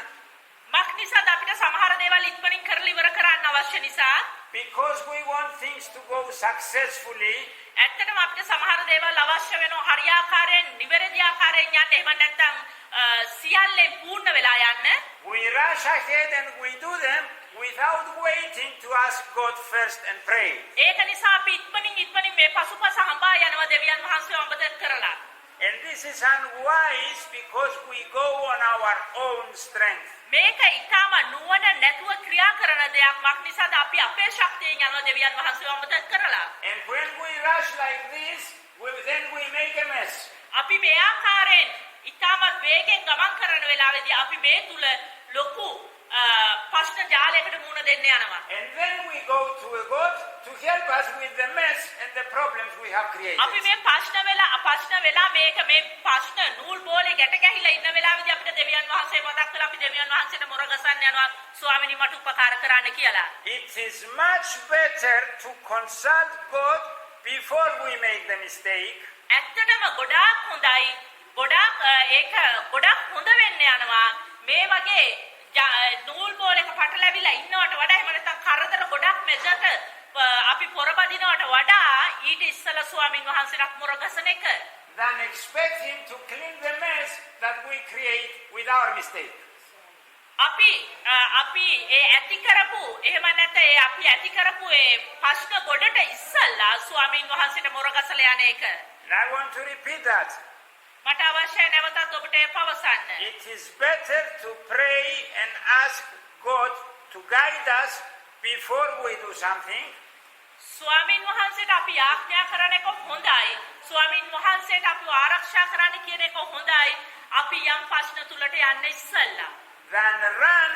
මක් නිසාද අපිට සමහර දේවල් ඉක්මනින් කරලා ඉවර කරන්න අවශ්‍ය නිසා. Because we want things to go successfully. ඇත්තටම අපිට සමහර දේවල් අවශ්‍ය වෙනවා හරියාකාරයෙන් නිවැරදි ආකාරයෙන් යන්න. එහෙම නැත්නම් සියල්ලෙන් පූර්ණ වෙලා යන්න. We rush ahead and we do them without waiting to ask God first and pray. ඒක නිසා අපි ඉක්මනින් මේ පසුපස හඹා යනවා දෙවියන් වහන්සේව අමතක කරලා. And this is unwise because we go on our own strength. මේක ඊටම නුවණ නැතුව ක්‍රියා කරන දෙයක් මක් නිසාද අපි අපේ ශක්තියෙන් යනවා දෙවියන් වහන්සේව අමතක කරලා. And when we rush like this, then we make a mess. අපි මේ ආකාරයෙන් ඉතාමත් වේගෙන් ගමන් කරන වෙලාවේදී අපි මේ තුල ලොකු ප්‍රශ්න ජාලයකට මුහුණ දෙන්න යනවා. And then we go to a God to help us with the mess and the problems we have created. අපි මේ ප්‍රශ්න වෙලා මේක මේ ප්‍රශ්න නූල් බෝලේ ගැට ගැහිලා ඉන්න වෙලාවේදී අපිට දෙවියන් වහන්සේ මතක් කරලා අපි දෙවියන් වහන්සේට මොර ගසන්න යනවා ස්වාමිනී මට උපකාර කරන්න කියලා. It is much better to consult God before we make the mistake. ඇත්තටම ගොඩාක් හොඳයි ගොඩාක් හොඳ වෙන්න යනවා මේ වගේ නූල් බෝලයක පටලැවිලා ඉන්නවට වඩා එහෙම නැත්නම් කරදර ගොඩක් මැදට අපි පොරබදිනවට වඩා ඊට ඉස්සලා ස්වාමින් වහන්සේට මොර ගසන එක than expect him to clean the mess that we create with our mistake. අපි ඒ ඇති කරපු එහෙම නැත්නම් අපි ඇති කරපු ඒ ප්‍රශ්න ගොඩට ඉස්සලා ස්වාමින් වහන්සේට මොර ගසලා යන එක. And I want to repeat that. මට අවශ්‍යයි නැවතත් ඔබට පවසන්න. It is better to pray and ask God to guide us before we do something. ස්වාමින් වහන්සේට අපි ආඥා කරන එක හොඳයි. ස්වාමින් වහන්සේට අපිව ආරක්ෂා කරන්න කියන එක හොඳයි. අපි යම් ප්‍රශ්න තුලට යන්න ඉස්සෙල්ලා. Than run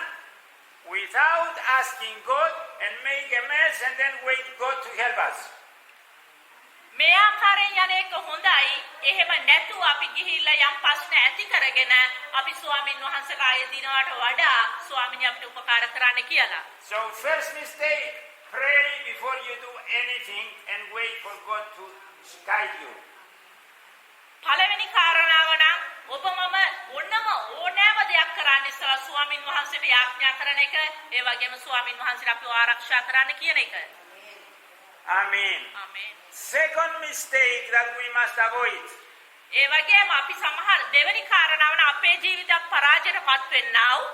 without asking God and make a mess and then wait God to help us. මේ ආකාරයෙන් යන එක හොඳයි. එහෙම නැතුව අපි ගිහිල්ලා යම් ප්‍රශ්න ඇති කරගෙන අපි ස්වාමින් වහන්සේට ආයෙ දිනවට වඩා ස්වාමිනේ අපිට උපකාර කරන්න කියලා. So first mistake, pray before you do anything and wait for God to guide you. පළවෙනි කාරණාව නම් ඔබ මම ඕනෑම දෙයක් කරන්න ඉස්සලා ස්වාමින් වහන්සේට යාඥා කරන එක ඒ වගේම ස්වාමින් වහන්සේට අපිව ආරක්ෂා කරන්න කියන එක. Amen. ආමේන්. Second mistake that we must avoid. ඒ වගේම අපි සමහර දෙවෙනි කාරණාව නම් අපේ ජීවිතයක් පරාජයටපත් වෙන්නව.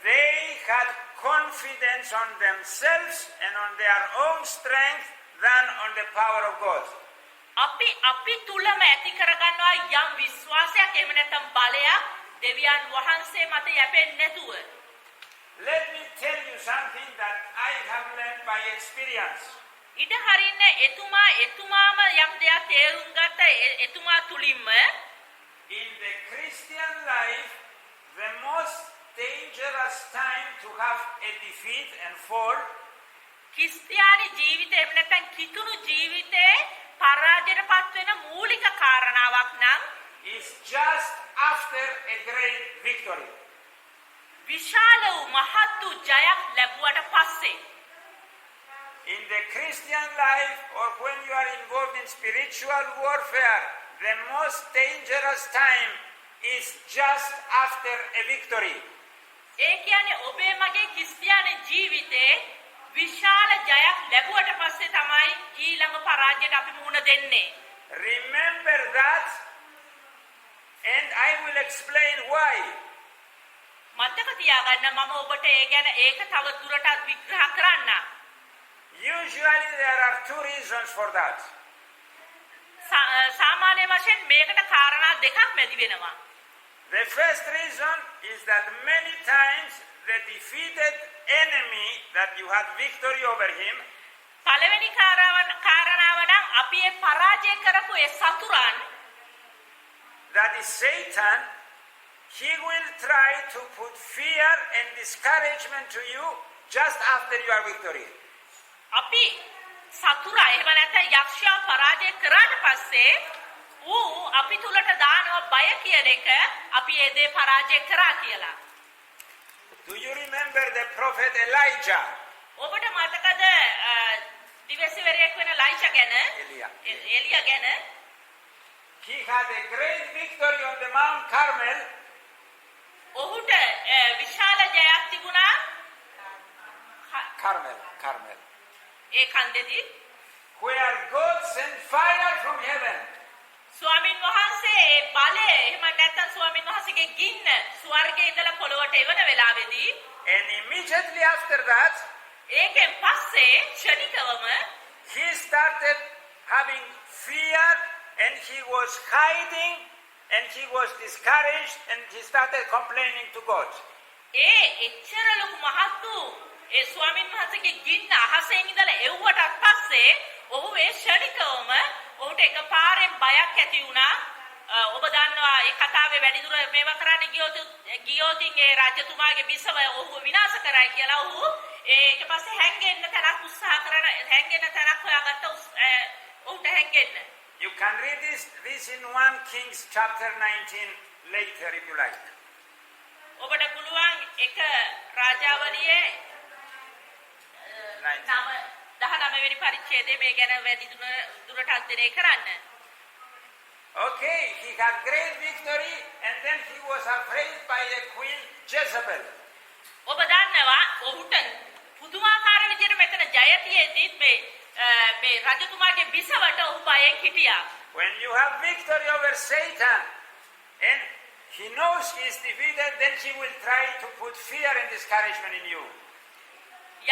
They had confidence on themselves and on their own strength than on the power of God. අපි තුලම ඇති කරගන්නවා යම් විශ්වාසයක් එහෙම නැත්නම් බලයක් දෙවියන් වහන්සේ මත යැපෙන්නේ නැතුව. Let me tell you something that I have learned by experience. ඉඩ හරින්න එතුමාම යම් දෙයක් තේරුම් ගත්ත එතුමා තුලින්ම In the Christian life, the most dangerous time to have a defeat and fall ක්‍රිස්තියානි ජීවිතේ එහෙම නැත්නම් කිතුණු ජීවිතේ පරාජයටපත් වෙන මූලික කාරණාවක් නම් is just after a great victory. විශාල වූ මහත් වූ ජයක් ලැබුවට පස්සේ In the Christian life or when you are involved in spiritual warfare, the most dangerous time is just after a victory. ඒ කියන්නේ ඔබේ මගේ ක්‍රිස්තියානි ජීවිතේ විශාල ජයක් ලැබුවට පස්සේ තමයි ඊළඟ පරාජයට අපි මුහුණ දෙන්නේ. Remember that and I will explain why. මතක තියාගන්න මම ඔබට ඒක තව දුරටත් විග්‍රහ කරන්න. Usually there are two reasons for that. සාමාන්‍ය වශයෙන් මේකට කාරණා දෙකක් මැදි වෙනවා. The first reason is that many times the defeated enemy that you had victory over him පළවෙනි කාරණාව නම් අපි ඒ පරාජය කරපු ඒ සතුරන් that is Satan, he will try to put fear and discouragement to you just after your victory. අපි සතුරා එහෙම නැත්නම් යක්ෂයා පරාජය කරාට පස්සේ ඌ අපි තුලට දානවා බය කියන එක අපි ඒ දේ පරාජය කරා කියලා. Do you remember the prophet Elijah? ඔබට මතකද දිවසිවරයෙක් වෙන ලයිෂා ගැන? එලියා ගැන? He had a great victory on the Mount Carmel. ඔහුට විශාල ජයක් තිබුණා. Carmel. A කන්දේදී Where God sent fire from heaven. ස්වාමින් වහන්සේ ඒ බලය එහෙම නැත්නම් ස්වාමින් වහන්සේගේ ගින්න ස්වර්ගයේ ඉඳලා පොළොවට එවන වෙලාවේදී And immediately after that, ඒකෙන් පස්සේ ක්ෂණිකවම he started having fear and he was hiding and he was discouraged and he started complaining to God. ඒ එච්චර ලොකු මහත්තු ඒ ස්වාමින් වහන්සේගේ ගින්න අහසෙන් ඉඳලා එව්වටත් පස්සේ ඔහු ඒ ක්ෂණිකවම ඔහුට එකපාරෙන් බයක් ඇති වුණා. ඔබ දන්නවා ඒ කතාවේ වැඩිදුර මේවා කරන්න ගියොත් ඒ රජතුමාගේ බිසව ඔහුව විනාශ කරයි කියලා ඔහු ඊට පස්සේ හැංගෙන්න තැනක් උත්සාහ කරන හැංගෙන්න තැනක් හොයාගත්ත ඔහුට හැංගෙන්න. You can read this in 1 Kings chapter 19 later if you like. ඔබට පුළුවන් එක රාජාවලියේ 19 වෙනි පරිච්ඡේදයේ මේ ගැන වැඩි දුරට අධ්‍යයනය කරන්න. Okay, he had great victory and then he was afraid by the queen Jezebel. ඔබ දන්නවා ඔහුට පුදුමාකාර විදිහට මෙතන ජය තියෙද්දි මේ රජතුමාගේ බිසවට ඔහු බයෙන් හිටියා. When you have victory over Satan and he knows he is defeated, then he will try to put fear and discouragement in you.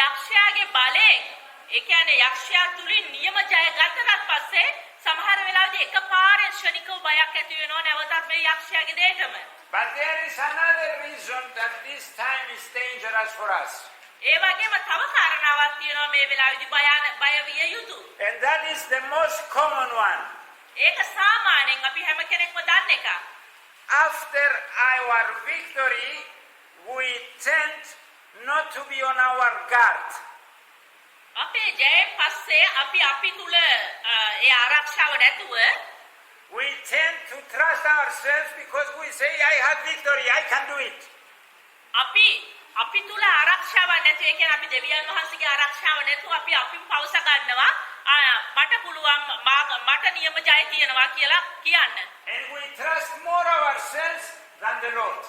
යක්ෂයාගේ බලයෙන් ඒ කියන්නේ යක්ෂයා තුලින් නියම ජය ගත්තට පස්සේ සමහර වෙලාවදී එකපාරෙන් ශනිකව බයක් ඇති වෙනවා නැවතත් මේ යක්ෂයාගේ දෙයටම. But there is another reason that this time is dangerous for us. ඒ වගේම තව කාරණාවක් තියෙනවා මේ වෙලාවේදී බය විය යුතු. And that is the most common one. ඒක සාමාන්‍යයෙන් අපි හැම කෙනෙක්ම දන්න එකක්. After our victory, we tend not to be on our guard. අපේ ජයෙන් පස්සේ අපි තුල ඒ ආරක්ෂාව නැතුව We tend to trust ourselves because we say, I had victory, I can do it. අපි තුල ආරක්ෂාවක් නැති ඒ කියන්නේ අපි දෙවියන් වහන්සේගේ ආරක්ෂාව නැතුව අපි පවස ගන්නවා මට පුළුවන් මට නියම ජය තියෙනවා කියලා කියන්න. And we trust more ourselves than the Lord.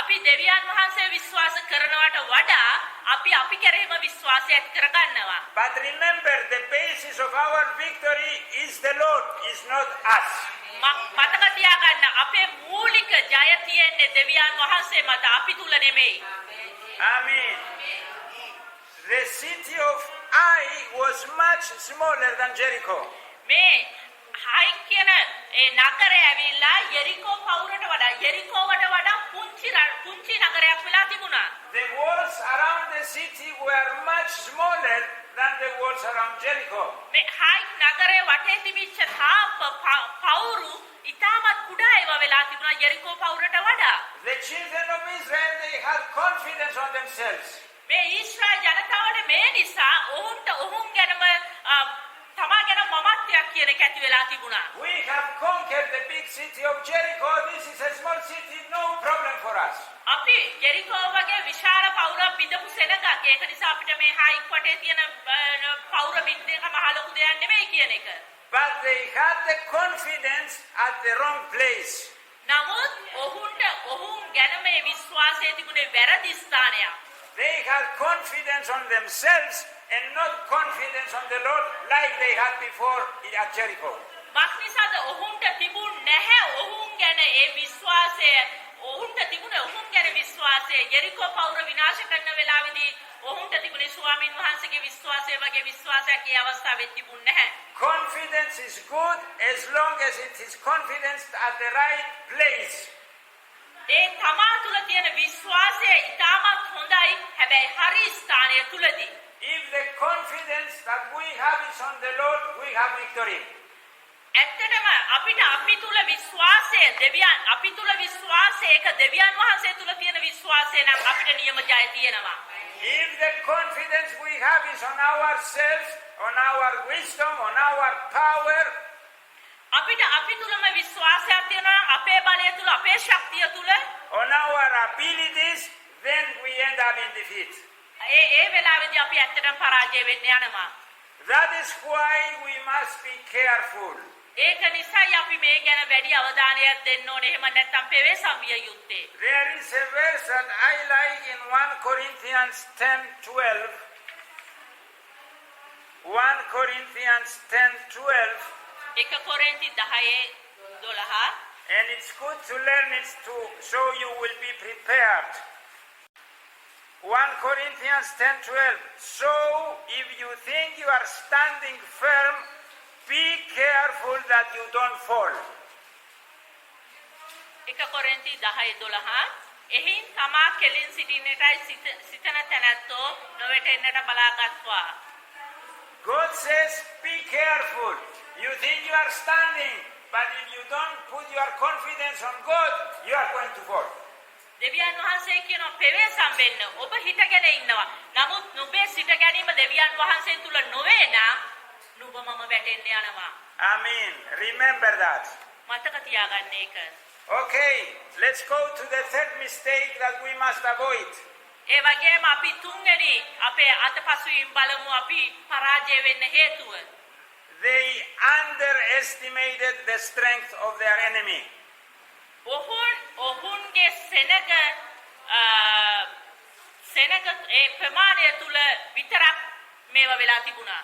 අපි දෙවියන් වහන්සේ විශ්වාස කරනවට වඩා අපි කෙරෙහිම විශ්වාසය ඇති කරගන්නවා. But remember, the basis of our victory is the Lord, is not us. මතක තියාගන්න අපේ මූලික ජය තියෙන්නේ දෙවියන් වහන්සේ මත අපි තුල නෙමෙයි. Amen. The city of Ai was much smaller than Jericho. මේ හයි කියන ඒ නගරය ඇවිල්ලා යෙරිකෝ පවුරට වඩා පුංචි නගරයක් වෙලා තිබුණා. The walls around the city were much smaller than the walls around Jericho. මේ හයි නගරේ වටේ තිබිච්ච පවුරු ඉතාමත් කුඩා ඒවා වෙලා තිබුණා යෙරිකෝ පවුරට වඩා. The children of Israel, they had confidence on themselves. මේ ඊශ්‍රායල් ජනතාවට මේ නිසා ඔවුන් ගැනම තමා ගැන මමත්වයක් කියන එක ඇති වෙලා තිබුණා. We have conquered the big city of Jericho. This is a small city, no problem for us. අපි ජෙරිකෝ වගේ විශාල පවුරක් බිඳපු සෙනගක්. ඒක නිසා අපිට මේ හයික් වටේ තියෙන පවුර බින්දේක මහ ලොකු දෙයක් නෙමෙයි කියන එක. But they had the confidence at the wrong place. නමුත් ඔවුන් ගැන මේ විශ්වාසය තිබුණේ වැරදි ස්ථානයක්. They had confidence on themselves and not confidence on the Lord like they had before at Jericho. මක්නිසාද ඔවුන්ට තිබුණ නැහැ ඔවුන් ගැන ඒ විශ්වාසය ඔවුන්ට තිබුණ ඔවුන් ගැන විශ්වාසය යෙරිකෝ පවුර විනාශ කරන වෙලාවේදී ඔවුන්ට තිබුණේ ස්වාමීන් වහන්සේගේ විශ්වාසය වගේ විශ්වාසයක් ඒ අවස්ථාවේ තිබුණ නැහැ. Confidence is good as long as it is confidence at the right place. ඒ තමා තුල තියෙන විශ්වාසය ඉතාමත් හොඳයි හැබැයි හරි ස්ථානය තුලදී. If the confidence that we have is on the Lord, we have victory. ඇත්තටම අපි තුල විශ්වාසය අපි තුල විශ්වාසය ඒක දෙවියන් වහන්සේ තුල තියෙන විශ්වාසය නම් අපිට නියම ජය තියෙනවා. If the confidence we have is on ourselves, on our wisdom, on our power, අපි තුලම විශ්වාසයක් තියෙනවා අපේ බලය තුල අපේ ශක්තිය තුල on our abilities, then we end up in defeat. ඒ වෙලාවේදී අපි ඇත්තටම පරාජය වෙන්න යනවා. That is why we must be careful. ඒක නිසායි අපි මේ ගැන වැඩි අවධානයක් දෙන්න ඕනේ. එහෙම නැත්නම් පෙවේසම් විය යුත්තේ. There is a verse that I like in 1 Corinthians 10:12. 1 Corinthians 10:12. 1 කොරින්ති 10:12. And it's good to learn it so you will be prepared. 1 Corinthians 10:12. So if you think you are standing firm, be careful that you don't fall. 1 කොරින්ති 10:12. එහින් තමා කෙලින් සිටින්නටයි සිතන තැනැත්තෝ නොවැටෙන්නට බලාගත්වා. God says, be careful. You think you are standing, but if you don't put your confidence on God, you are going to fall. දෙවියන් වහන්සේ කියනවා පෙවේසම් වෙන්න. ඔබ හිටගෙන ඉන්නවා. නමුත් නුඹේ සිට ගැනීම දෙවියන් වහන්සේ තුල නොවේ නම් නුඹ මම වැටෙන්න යනවා. Amen. Remember that. මතක තියාගන්න ඒක. Okay, let's go to the third mistake that we must avoid. ඒ වගේම අපි තුන්වෙනි අපේ අතපසුවීම් බලමු අපි පරාජය වෙන්න හේතුව. They underestimated the strength of their enemy. ඔවුන්ගේ සෙනග ඒ ප්‍රමාණය තුල විතරක් මේවා වෙලා තිබුණා.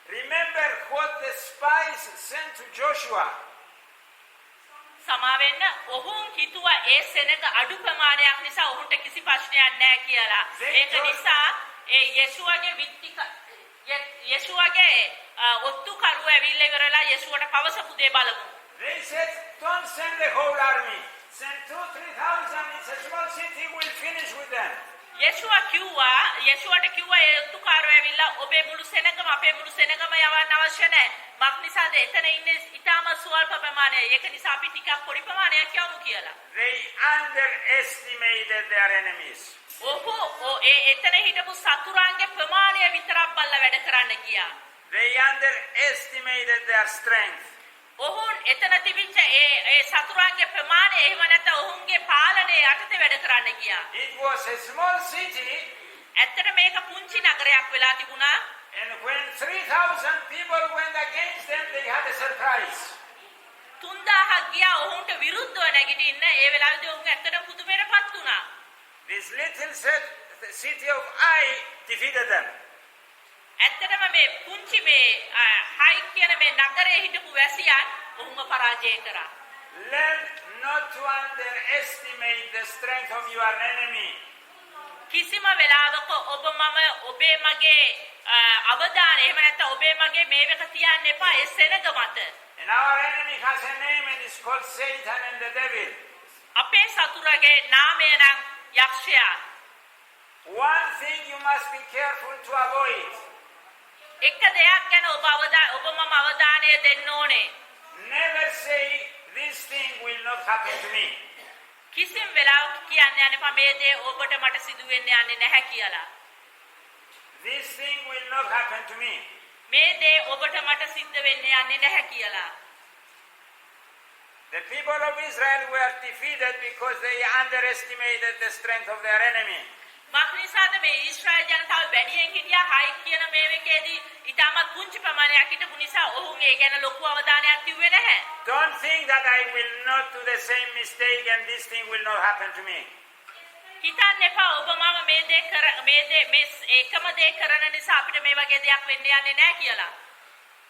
Remember what the spies sent to Joshua. සමාවෙන්න ඔවුන් හිතුවා ඒ සෙනග අඩු ප්‍රමාණයක් නිසා ඔවුන්ට කිසි ප්‍රශ්නයක් නැහැ කියලා. ඒක නිසා ඒ යේසුවගේ ඔත්තුකරුව ඇවිල්ලා ඉවරලා යේසුවට පවසපු දේ බලමු. They said, don't send the whole army. Send 2,000-3,000. It's a small city. We'll finish with them. යේසුවට කිව්වා ඒ ඔත්තුකරුව ඇවිල්ලා ඔබේ මුළු සෙනගම අපේ මුළු සෙනගම යවන්න අවශ්‍ය නැහැ. මක් නිසාද එතන ඉන්නේ ඊටම ස්වල්ප ප්‍රමාණයක්. ඒක නිසා අපි ටිකක් පොඩි ප්‍රමාණයක් යවමු කියලා. They underestimated their enemies. එතන හිටපු සතුරන්ගේ ප්‍රමාණය විතරක් බලලා වැඩ කරන්න ගියා. They underestimated their strength. ඔවුන් එතන තිබිච්ච ඒ සතුරන්ගේ ප්‍රමාණය එහෙම නැත්නම් ඔවුන්ගේ පාලනය යටතේ වැඩ කරන්න ගියා. It was a small city. ඇත්තට මේක පුංචි නගරයක් වෙලා තිබුණා. And when 3,000 people went against them, they had a surprise. 3000ක් ගියා ඔවුන්ට විරුද්ධව නැගිටින්න. ඒ වෙලාවේදී ඔවුන් ඇත්තටම පුදුමයටපත් වුණා. This little city of Ai defeated them. ඇත්තටම මේ පුංචි මේ හයි කියන මේ නගරයේ හිටපු වැසියන් ඔවුන්ව පරාජය කරා. Learn not to underestimate the strength of your enemy. කිසිම වෙලාවක ඔබේ මගේ අවධානය එහෙම නැත්නම් ඔබේ මගේ මේවක තියන්න එපා ඒ සෙනග මත. And our enemy has a name and it's called Satan and the devil. අපේ සතුරගේ නාමය නම් යක්ෂයා. One thing you must be careful to avoid. එක දෙයක් ගැන ඔබ මම අවධානය දෙන්න ඕනේ. Never say this thing will not happen to me. කිසිම වෙලාවක කියන්න යන්න එපා මේ දේ ඔබට මට සිදු වෙන්න යන්නේ නැහැ කියලා. This thing will not happen to me. මේ දේ ඔබට මට සිද්ධ වෙන්න යන්නේ නැහැ කියලා. The people of Israel were defeated because they underestimated the strength of their enemy. මක්නිසාද මේ ඊශ්‍රායල් ජනතාව වැඩියෙන් හිටියා හයි කියන මේවකේදී ඊටමත් පුංචි ප්‍රමාණයක් හිටපු නිසා ඔවුන් ඒ ගැන ලොකු අවධානයක් යොමු නැහැ. Don't think that I will not do the same mistake and this thing will not happen to me. හිතන්න එපා ඔබ මම මේ එකම දේ කරන නිසා අපිට මේ වගේ දෙයක් වෙන්න යන්නේ නැහැ කියලා.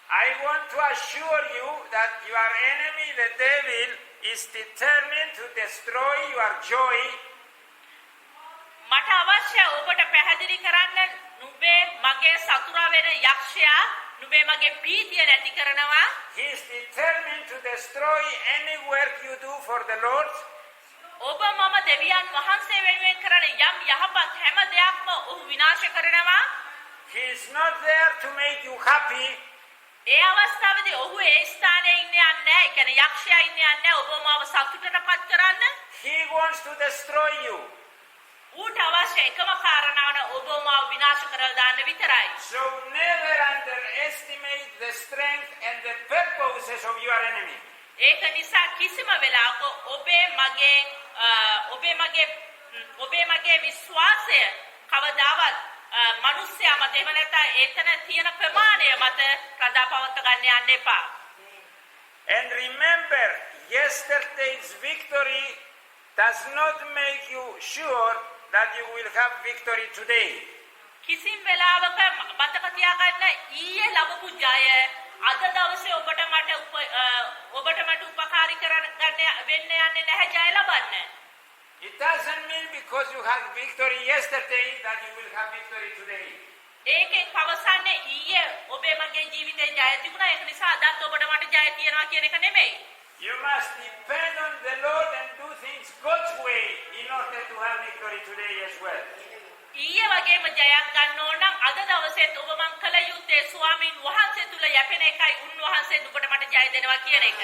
I want to assure you that your enemy, the devil, is determined to destroy your joy. මට අවශ්‍ය ඔබට පැහැදිලි කරන්න නුඹේ මගේ සතුරා වෙන යක්ෂයා නුඹේ මගේ ප්‍රීතිය නැති කරනවා. He is determined to destroy any work you do for the Lord. ඔබ මම දෙවියන් වහන්සේ වෙනුවෙන් කරන යම් යහපත් හැම දෙයක්ම ඔහු විනාශ කරනවා. He is not there to make you happy. ඒ අවස්ථාවේදී ඔහු ඒ ස්ථානයේ ඉන්නේ නැහැ. ඒ කියන්නේ යක්ෂයා ඉන්නේ නැහැ ඔබ මාව සතුටටපත් කරන්න. He wants to destroy you. ඌට අවශ්‍ය එකම කාරණාව ඔබ මාව විනාශ කරලා දාන්න විතරයි. So never underestimate the strength and the purposes of your enemy. ඒක නිසා කිසිම වෙලාවක ඔබේ මගේ විශ්වාසය කවදාවත් මනුස්සයා මත එහෙම නැත්නම් එතන තියෙන ප්‍රමාණය මත ප්‍රදාපවත්ත ගන්න යන්න එපා. And remember, yesterday's victory does not make you sure that you will have victory today. කිසිම වෙලාවක මතක තියාගන්න ඊයේ ලැබපු ජය අද දවසේ ඔබට මට උපකාරී කරන්න වෙන්න යන්නේ නැහැ ජය ලබන්න. It doesn't mean because you had victory yesterday that you will have victory today. ඒකෙන් පවසන්නේ ඊයේ ඔබේ මගේ ජීවිතේ ජය තිබුණා ඒක නිසා අදත් ඔබට මට ජය තියනවා කියන එක නෙමෙයි. You must depend on the Lord and do things God's way in order to have victory today as well. ඊයේ වගේම ජයක් ගන්න ඕන නම් අද දවසේත් ඔබ මං කළ යුත්තේ ස්වාමින් වහන්සේ තුල යැපෙන එකයි උන්වහන්සේ ඔබට මට ජය දෙනවා කියන එක.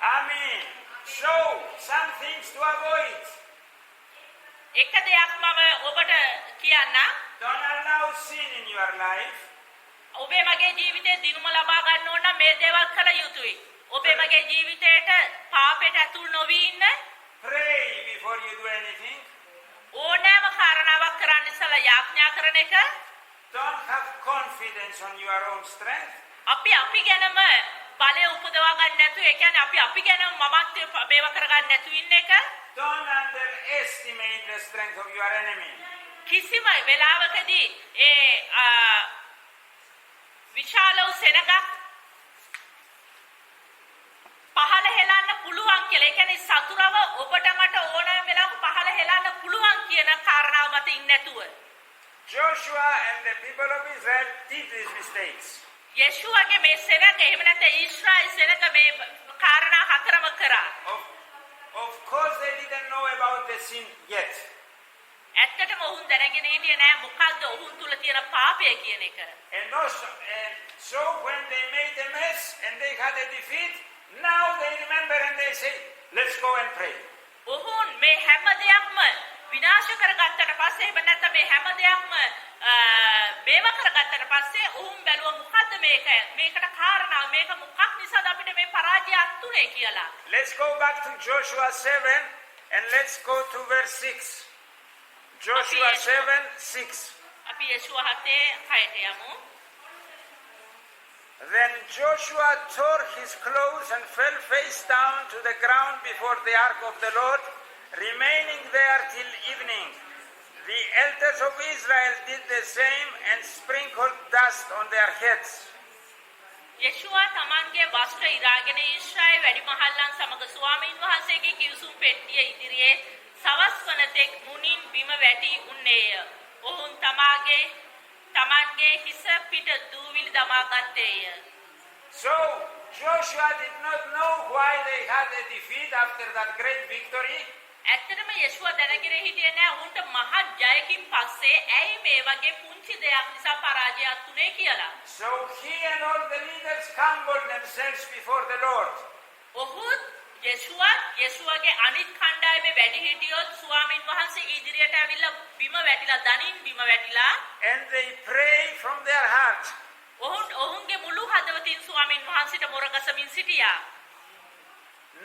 Amen. So, some things to avoid. එක දෙයක් මම ඔබට කියන්නම්. Don't allow sin in your life. ඔබේ මගේ ජීවිතේ දිනුම ලබා ගන්න ඕන නම් මේ දේවල් කළ යුතුයි. ඔබේ මගේ ජීවිතේට පාපයට ඇතුල් නොවී ඉන්න. Pray before you do anything. ඕනෑම කාරණාවක් කරන්න ඉස්සලා යාඥා කරන එක. Don't have confidence on your own strength. අපි ගැනම බලය උපදවා ගන්න නැතුව ඒ කියන්නේ අපි ගැනම මමත්වය මේවා කරගන්න නැතුව ඉන්න එක. Don't underestimate the strength of your enemy. කිසිම වෙලාවකදී විශාල සෙනගක් පහළ හෙලන්න පුළුවන් කියලා. ඒ කියන්නේ සතුරව ඔබට මට ඕනෑම වෙලාවක පහළ හෙලන්න පුළුවන් කියන කාරණාව මත ඉන්නේ නැතුව. Joshua and the people of Israel did these mistakes. යේෂුවගේ මේ සෙනග එහෙම නැත්නම් ඊශ්‍රායෙල් සෙනග මේ කාරණා හතරම කරා. Of course they didn't know about the sin yet. ඇත්තටම ඔවුන් දැනගෙන හිටියේ නෑ මොකද්ද ඔවුන් තුල තියෙන පාපය කියන එක. And so when they made a mess and they had a defeat, now they remember and they say, let's go and pray. ඔවුන් මේ හැම දෙයක්ම විනාශ කරගත්තට පස්සේ එහෙම නැත්නම් මේ හැම දෙයක්ම මේව කරගත්තට පස්සේ ඔවුන් බැලුවා මොකද්ද මේකට කාරණා මේක මොකක් නිසාද අපිට මේ පරාජය අත්ුනේ කියලා. Let's go back to Joshua 7 and let's go to verse 6. Joshua 7:6. අපි යේෂුව 7:6ට යමු. Then Joshua tore his clothes and fell face down to the ground before the ark of the Lord, remaining there till evening. The elders of Israel did the same and sprinkled dust on their heads. යේෂුවා තමන්ගේ වස්ත්‍ර ඉරාගෙන ඊශ්‍රායෙල් වැඩිමහල්ලන් සමග ස්වාමීන් වහන්සේගේ කිවිසුම් පෙට්ටිය ඉදිරියේ සවස් වනතෙක් මුණින් බිම වැටි උන්නේය. ඔවුන් තමන්ගේ හිස පිට දූවිලි දමා ගත්තේය. So Joshua did not know why they had a defeat after that great victory. ඇත්තටම යේෂුවා දැනගෙන හිටියේ නෑ උන්ට මහත් ජයකින් පස්සේ ඇයි මේ වගේ පුංචි දෙයක් නිසා පරාජයක් තුනේ කියලා. So he and all the leaders humbled themselves before the Lord. ඔහුත් යේෂුවාගේ අනිත් කණ්ඩායමේ වැඩිහිටියොත් ස්වාමින් වහන්සේ ඉදිරියට ඇවිල්ලා බිම වැටිලා දනින් බිම වැටිලා And they pray from their heart. ඔවුන්ගේ මුළු හදවතින් ස්වාමින් වහන්සේට මොරගසමින් සිටියා.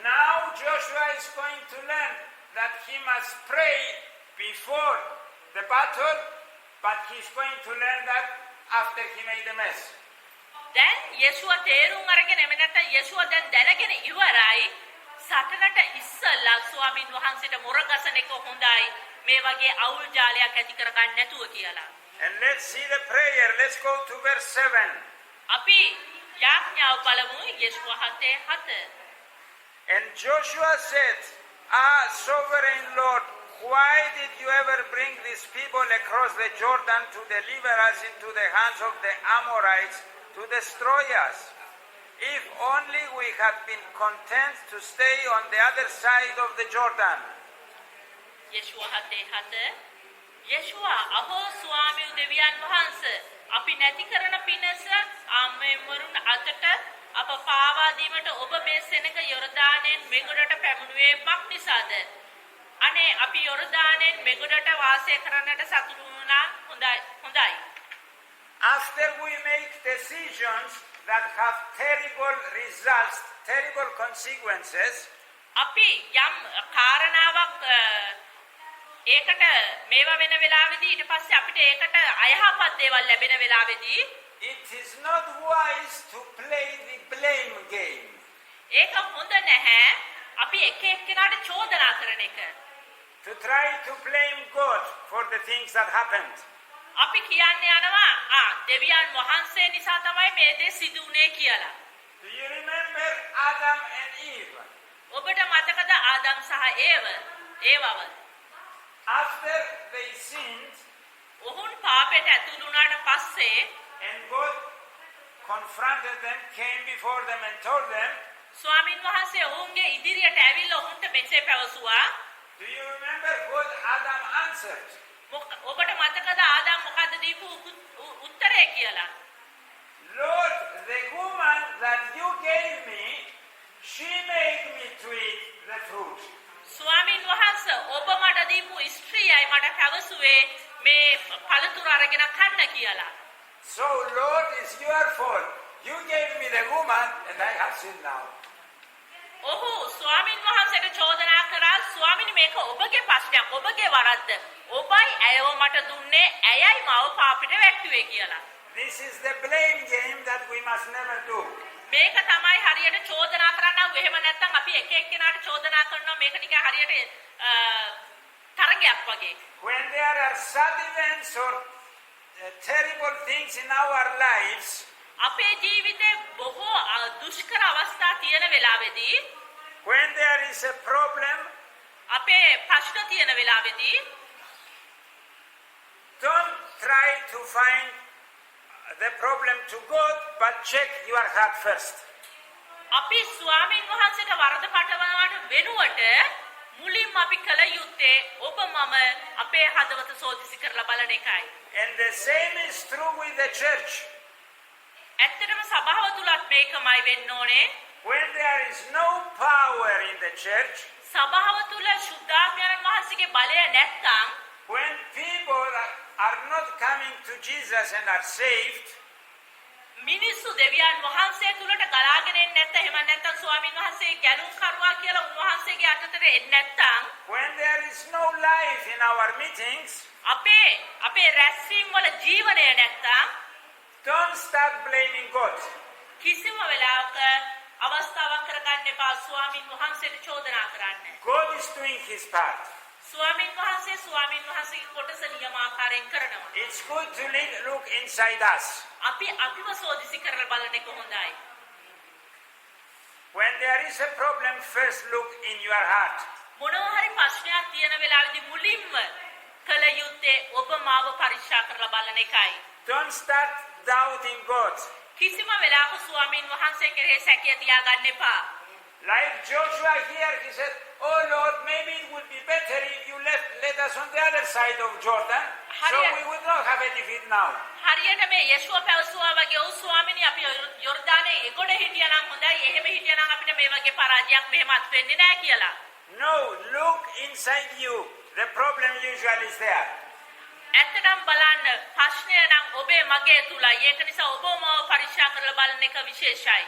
Now Joshua is going to learn that he must pray before the battle, but he's going to learn that after he made a mess. දැන් යේෂුවා තේරුම් අරගෙන එමෙ නැත්නම් යේෂුවා දැන් දැනගෙන ඉවරයි සටනට ඉස්සල්ලා ස්වාමින් වහන්සේට මොරගසන එක හොඳයි මේ වගේ අවුල් ජාලයක් ඇති කරගන්න නැතුව කියලා. And let's see the prayer. Let's go to verse 7. අපි යාඥාව බලමු යේෂුවා 7:7. And Joshua said, Ah, sovereign Lord, why did you ever bring these people across the Jordan to deliver us into the hands of the Amorites to destroy us? If only we had been content to stay on the other side of the Jordan. යේෂුවා 7:7 යේෂුවා අහෝ ස්වාමී දෙවියන් වහන්සේ අපි නැති කරන පිනස ආමෙවරුන් අතට අප පාවා දීමට ඔබ මේ සෙනඟ යොර්දානෙන් මෙගොඩට පැමුණුවේ මක් නිසාද? අනේ අපි යොර්දානෙන් මෙගොඩට වාසය කරන්නට සතුටු වුණා. හොඳයි. After we make decisions that have terrible results, terrible consequences, අපි යම් කාරණාවක් ඒකට මේවා වෙන වෙලාවෙදී ඊට පස්සේ අපිට ඒකට අයහපත් දේවල් ලැබෙන වෙලාවෙදී it is not wise to play the blame game. ඒක හොඳ නැහැ. අපි එක එක්කෙනාට චෝදනා කරන එක. To try to blame God for the things that happened. අපි කියන්නේ යනවා දෙවියන් වහන්සේ නිසා තමයි මේ දේ සිදු වුනේ කියලා. Do you remember Adam and Eve? ඔබට මතකද ආදම් සහ ඒවව? After they sinned, ඔවුන් පාපයට ඇතුළු වුණාට පස්සේ and God confronted them, came before them and told them, ස්වාමින් වහන්සේ ඔවුන්ගේ ඉදිරියට ඇවිල්ලා ඔවුන්ට මෙසේ පැවසුවා. do you remember what Adam answered? ඔබට මතකද ආදාම් මොකද්ද දීපු උත්තරය කියලා? Lord, the woman that you gave me, she made me to eat the fruit. ස්වාමින් වහන්සේ ඔබ මට දීපු ස්ත්‍රියයි මට පැවසුවේ මේ පළතුරු අරගෙන කන්න කියලා. So, Lord, it's your fault. You gave me the woman and I have sinned now. ඔහු ස්වාමින් වහන්සේට චෝදනා කරා ස්වාමිනී මේක ඔබගේ ප්‍රශ්නයක් ඔබගේ වරද්ද. ඔබයි ඇයව මට දුන්නේ ඇයයි මාව පාපෙට වැට්ටුවේ කියලා. This is the blame game that we must never do. මේක තමයි හරියට චෝදනා කරන්නව එහෙම නැත්නම් අපි එක එක්කෙනාට චෝදනා කරනවා මේක නිකන් හරියට තරගයක් වගේ. When there are sad events or terrible things in our lives, අපේ ජීවිතේ බොහෝ දුෂ්කර අවස්ථා තියෙන වෙලාවෙදී when there is a problem, අපේ ප්‍රශ්න තියෙන වෙලාවෙදී don't try to find the problem to God, but check your heart first. අපි ස්වාමින් වහන්සේට වරද පටවනවට වෙනුවට මුලින්ම අපි කළ යුත්තේ ඔබ මම අපේ හදවත සෝදිසි කරලා බලන එකයි. And the same is true with the church. ඇත්තටම සභාව තුලත් මේකමයි වෙන්න ඕනේ. When there is no power in the church, සභාව තුල ශුද්ධාත්මයන් වහන්සේගේ බලය නැත්නම් when people are not coming to Jesus and are saved, මිනිස්සු දෙවියන් වහන්සේ තුලට ගලාගෙන එන්නේ නැත්නම් එහෙම නැත්නම් ස්වාමින් වහන්සේ ගැලුම් කරුවා කියලා උන්වහන්සේගේ අතට එන්නේ නැත්නම් when there is no life in our meetings, අපේ රැස්වීම් වල ජීවනය නැත්නම් don't start blaming God. කිසිම වෙලාවක අවස්ථාවක් කරගන්න එපා ස්වාමින් වහන්සේට චෝදනා කරන්න. God is doing his part. ස්වාමින් වහන්සේගේ කොටස නියමාකාරයෙන් කරනවා. It's good to look inside us. අපිව සෝදිසි කරලා බලන එක හොඳයි. When there is a problem, first look in your heart. මොනවා හරි ප්‍රශ්නයක් තියෙන වෙලාවෙදී මුලින්ම කළ යුත්තේ ඔබ මාව පරීක්ෂා කරලා බලන එකයි. Don't start doubting God. කිසිම වෙලාවක ස්වාමින් වහන්සේ කෙරෙහි සැකය තියාගන්න එපා. Like Joshua here, he said, "Oh Lord, maybe it would be better if you let us on the other side of Jordan, so we would not have a defeat now." හරියට මේ යේෂුව පැවසුවා වගේ ඔව් ස්වාමිනී අපි යෝර්දානේ එගොඩ හිටියානම් හොඳයි එහෙම හිටියානම් අපිට මේ වගේ පරාජයක් මෙහෙමත් වෙන්නේ නැහැ කියලා. No, look inside you. The problem usually is there. ඇත්තටම බලන්න ප්‍රශ්නය නම් ඔබේ මගේ තුලයි. ඒක නිසා ඔබම පරීක්ෂා කරලා බලන එක විශේෂයි.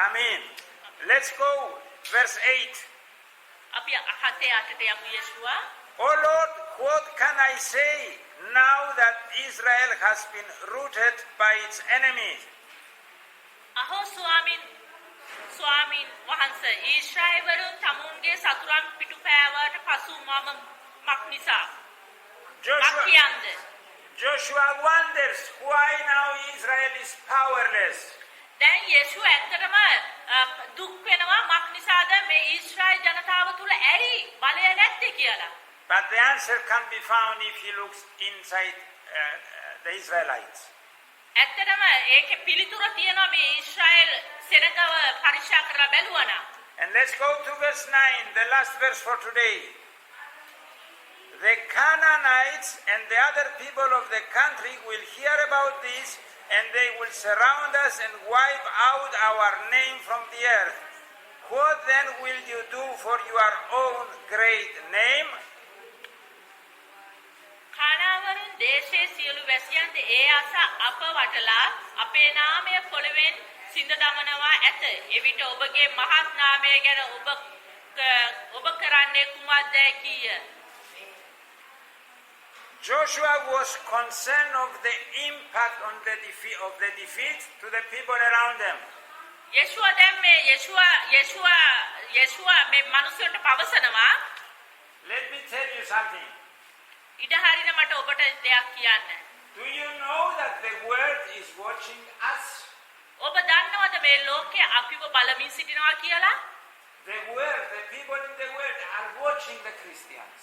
Amen. Let's go verse 8. අපි 7-8ට යමු යේෂුවා. Oh Lord, what can I say now that Israel has been rooted by its enemies? අහෝ ස්වාමින් වහන්සේ ඊශ්‍රායලවරුන් තමුන්ගේ සතුරන් පිටුපෑවට පසු මම මක්නිසා Joshua wonders why now Israel is powerless. දැන් යේෂුව ඇත්තටම දුක් වෙනවා මක්නිසාද මේ ඊශ්‍රායල් ජනතාව තුල ඇයි බලය නැත්තේ කියලා. But the answer can be found if he looks inside the Israelites. ඇත්තටම ඒකේ පිළිතුර තියෙනවා මේ ඊශ්‍රායල් සෙනගව පරික්ෂා කරලා බැලුවා. And let's go to verse 9, the last verse for today. The Canaanites and the other people of the country will hear about this, and they will surround us and wipe out our name from the earth. What then will you do for your own great name? කානාවරුන් දේශයේ සියලු වැසියන්ද ඒ ආස අප වටලා අපේ නාමය පොළවෙන් සිඳ දමනවා ඇත. එවිට ඔබගේ මහත් නාමය ගැන ඔබ කරන්නේ කුමක්දයි කීය. Joshua was concerned of the impact on the defeat to the people around them. යේෂුවා දැන් මේ යේෂුවා මේ මිනිස්සුන්ට පවසනවා. Let me tell you something. ඉඩ හරින මට ඔබට දෙයක් කියන්න. Do you know that the world is watching us? ඔබ දන්නවද මේ ලෝකයේ අපිව බලමින් සිටිනවා කියලා? The world, the people in the world are watching the Christians.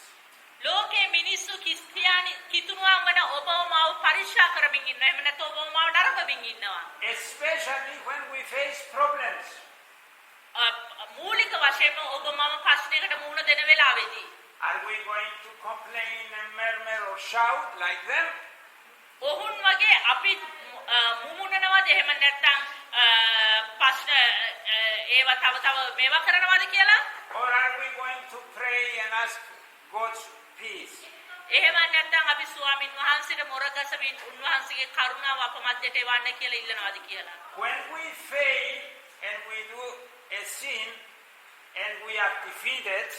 ලෝකයේ මිනිස්සු ක්‍රිස්තියානි කිතුණුවන් වන ඔබව මාව පරික්ෂා කරමින් ඉන්නවා. එහෙම නැත්නම් ඔබව මාව නරකමින් ඉන්නවා. Especially when we face problems. මූලික වශයෙන්ම ඔබ මම ප්‍රශ්නයකට මුහුණ දෙන වෙලාවේදී Are we going to complain and murmur or shout like them? ඔහුන් වගේ අපි මුමුණනවාද එහෙම නැත්නම් ප්‍රශ්න ඒවා තව මේවා කරනවාද කියලා? Or are we going to pray and ask God's peace? එහෙම නැත්නම් අපි ස්වාමින් වහන්සේට මොරගසමින් උන්වහන්සේගේ කරුණාව අප මැදට එවන්න කියලා ඉල්ලනවාද කියලා? When we fail and we do a sin and we are defeated,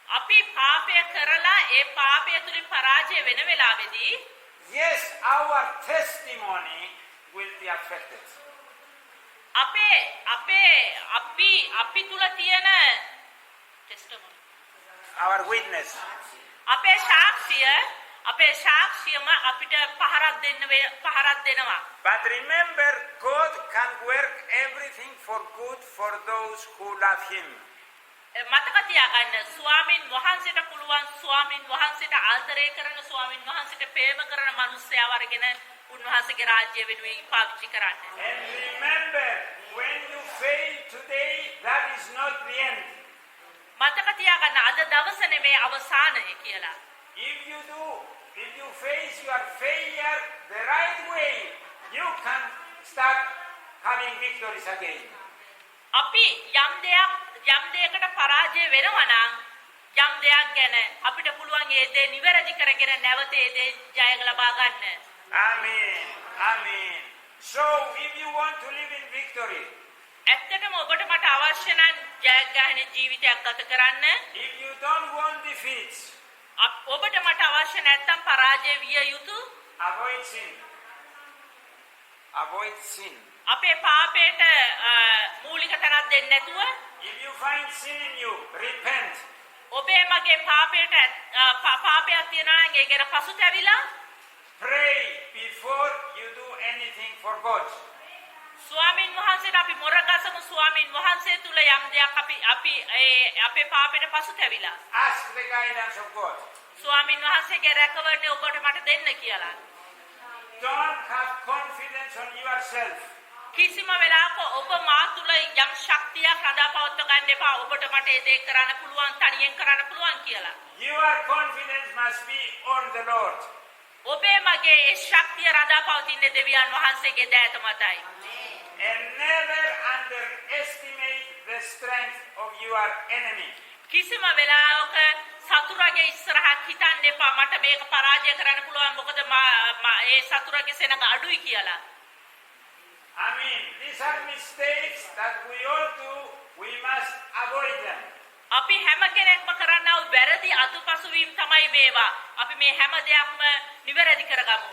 අපි පාපය කරලා ඒ පාපය තුලින් පරාජය වෙන වෙලාවේදී yes, our testimony will be affected. අපි තුල තියෙන testimony, Our witness. අපේ සාක්ෂියම අපිට පහරක් දෙනවා. But remember, God can work everything for good for those who love Him. මතක තියාගන්න ස්වාමින් වහන්සේට පුළුවන් ස්වාමින් වහන්සේට ආදරය කරන ස්වාමින් වහන්සේට ප්‍රේම කරන මිනිස්සයා වර්ගෙන උන්වහන්සේගේ රාජ්‍ය වෙනුවෙන් පාවිච්චි කරන්න. And remember, when you fail today, that is not the end. මතක තියාගන්න අද දවස නෙමේ අවසානය කියලා. If you face your failure the right way, you can start having victories again. අපි යම් දෙයකට පරාජය වෙනවා නම් යම් දෙයක් ගැන අපිට පුළුවන් ඒ දේ නිවැරදි කරගෙන නැවත ඒ දේ ජය ලබා ගන්න. Amen. Amen. So if you want to live in victory, ඇත්තටම ඔබට මට අවශ්‍ය නම් ජයග්‍රහණ ජීවිතයක් ගත කරන්න. if you don't want defeats, ඔබට මට අවශ්‍ය නැත්නම් පරාජය විය යුතු avoid sin. Avoid sin. අපේ පාපයට මූලික තැනක් දෙන්නේ නැතුව If you find sin in you, repent. ඔබේ මගේ පාපයට පාපයක් තියෙනවා නම් ඒ ගැන පසුතැවිලා Pray before you do anything for God. ස්වාමින් වහන්සේට අපි මොරගසමු ස්වාමින් වහන්සේ තුල යම් දෙයක් අපි අපේ පාපයට පසුතැවිලා Ask the guidance of God. ස්වාමින් වහන්සේගේ රැකවරණය ඔබට මට දෙන්න කියලා. Don't have confidence on yourself. කිසිම වෙලාවක ඔබ මා තුල යම් ශක්තියක් රඳා පවත්ව ගන්න එපා. ඔබට මට ඒ දේ කරන්න පුළුවන්, තනියෙන් කරන්න පුළුවන් කියලා. Your confidence must be on the Lord. ඔබේ මගේ ඒ ශක්තිය රඳා පවතින්නේ දෙවියන් වහන්සේගේ දෑත මතයි. And never underestimate the strength of your enemy. කිසිම වෙලාවක සතුරගේ ඉස්සරහා හිතන්න එපා මට මේක පරාජය කරන්න පුළුවන් මොකද ඒ සතුරගේ සෙනඟ අඩුයි කියලා. I mean, these are mistakes that we all do. We must avoid them. අපි හැම කෙනෙක්ම කරන්නා වූ වැරදි අතුපසුවීම් තමයි මේවා. අපි මේ හැම දෙයක්ම නිවැරදි කරගමු.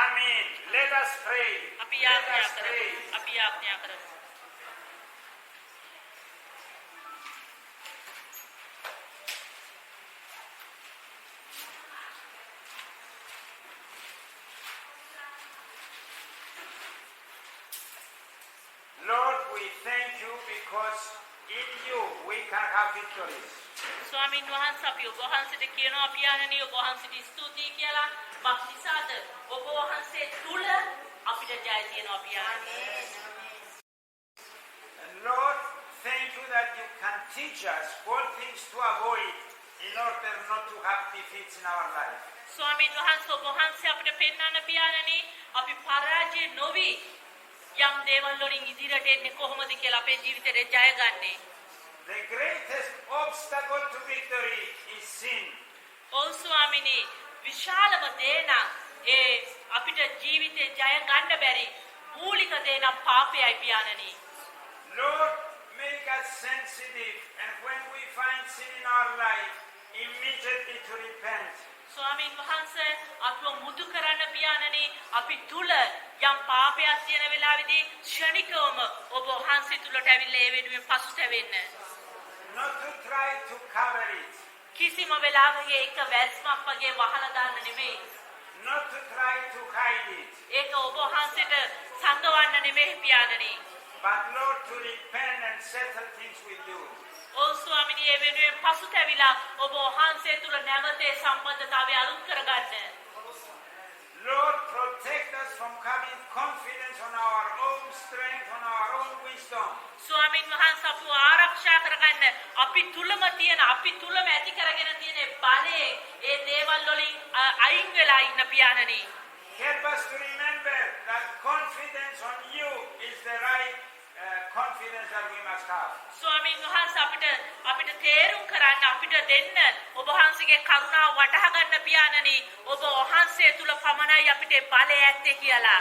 Amen. Let us pray. අපි Let යාඥා us කරමු. pray. අපි යාඥා කරමු. Lord, we thank you because in you we can have victories. ස්වාමීන් වහන්සේ අපි ඔබ වහන්සේට කියනවා පියාණනි ඔබ වහන්සේට ස්තුතියි කියලා. බක්තිසාද ඔබ වහන්සේ තුල අපිට ජය තියෙනවා පියාණනි. And Lord, thank you that you can teach us what things to avoid in order not to have defeats in our life. ස්වාමීන් වහන්සේ ඔබ වහන්සේ අපිට පෙන්වන්න පියාණනි අපි පරාජය නොවි යම් දේවල් වලින් ඉදිරියට එන්නේ කොහොමද කියලා අපේ ජීවිතේ ජය ගන්නේ. The greatest obstacle to victory is sin. ඔව් ස්වාමිනී විශාලම දේ නම් ඒ අපිට ජීවිතේ ජය ගන්න බැරි මූලික දේ නම් පාපයයි පියාණනි. Lord, make us sensitive, and when we find sin in our life, immediately to repent. ස්වාමීන් වහන්සේ අපව මුදු කරන්න පියාණනි අපි තුල යම් පාපයක් තියෙන වෙලාවේදී ක්ෂණිකවම ඔබ වහන්සේ තුලට ඇවිල්ලා ඒ වෙනුවෙන් පසුතැවෙන්න. Not to try to cover it. කිසිම වෙලාවක ඒක වැස්මක් වගේ වහලා දාන්න නෙමෙයි. Not to try to hide it. ඒක ඔබ වහන්සේට සංගවන්න නෙමෙයි පියාණනි. But Lord, to repent and settle things with you. ඔව් ස්වාමිනී ඒ වෙනුවෙන් පසුතැවිලා ඔබ වහන්සේ තුල නැවත සම්බන්ධතාවය අලුත් කරගන්න. Lord, protect us from having confidence on our own strength, on our own wisdom. ස්වාමින් වහන්සේ අපව ආරක්ෂා කරගන්න අපි තුලම තියෙන අපි තුලම ඇති කරගෙන තියෙන බලයේ ඒ දේවල් වලින් අයින් වෙලා ඉන්න පියාණනි. Help us to remember that confidence on you is the right confidence that we must have. ස්වාමින් වහන්සේ අපිට තේරුම් කරන්න අපිට දෙන්න ඔබ වහන්සේගේ කරුණාව වටහා ගන්න පියාණනි ඔබ වහන්සේ තුල පමණයි අපිට බලය ඇත්තේ කියලා.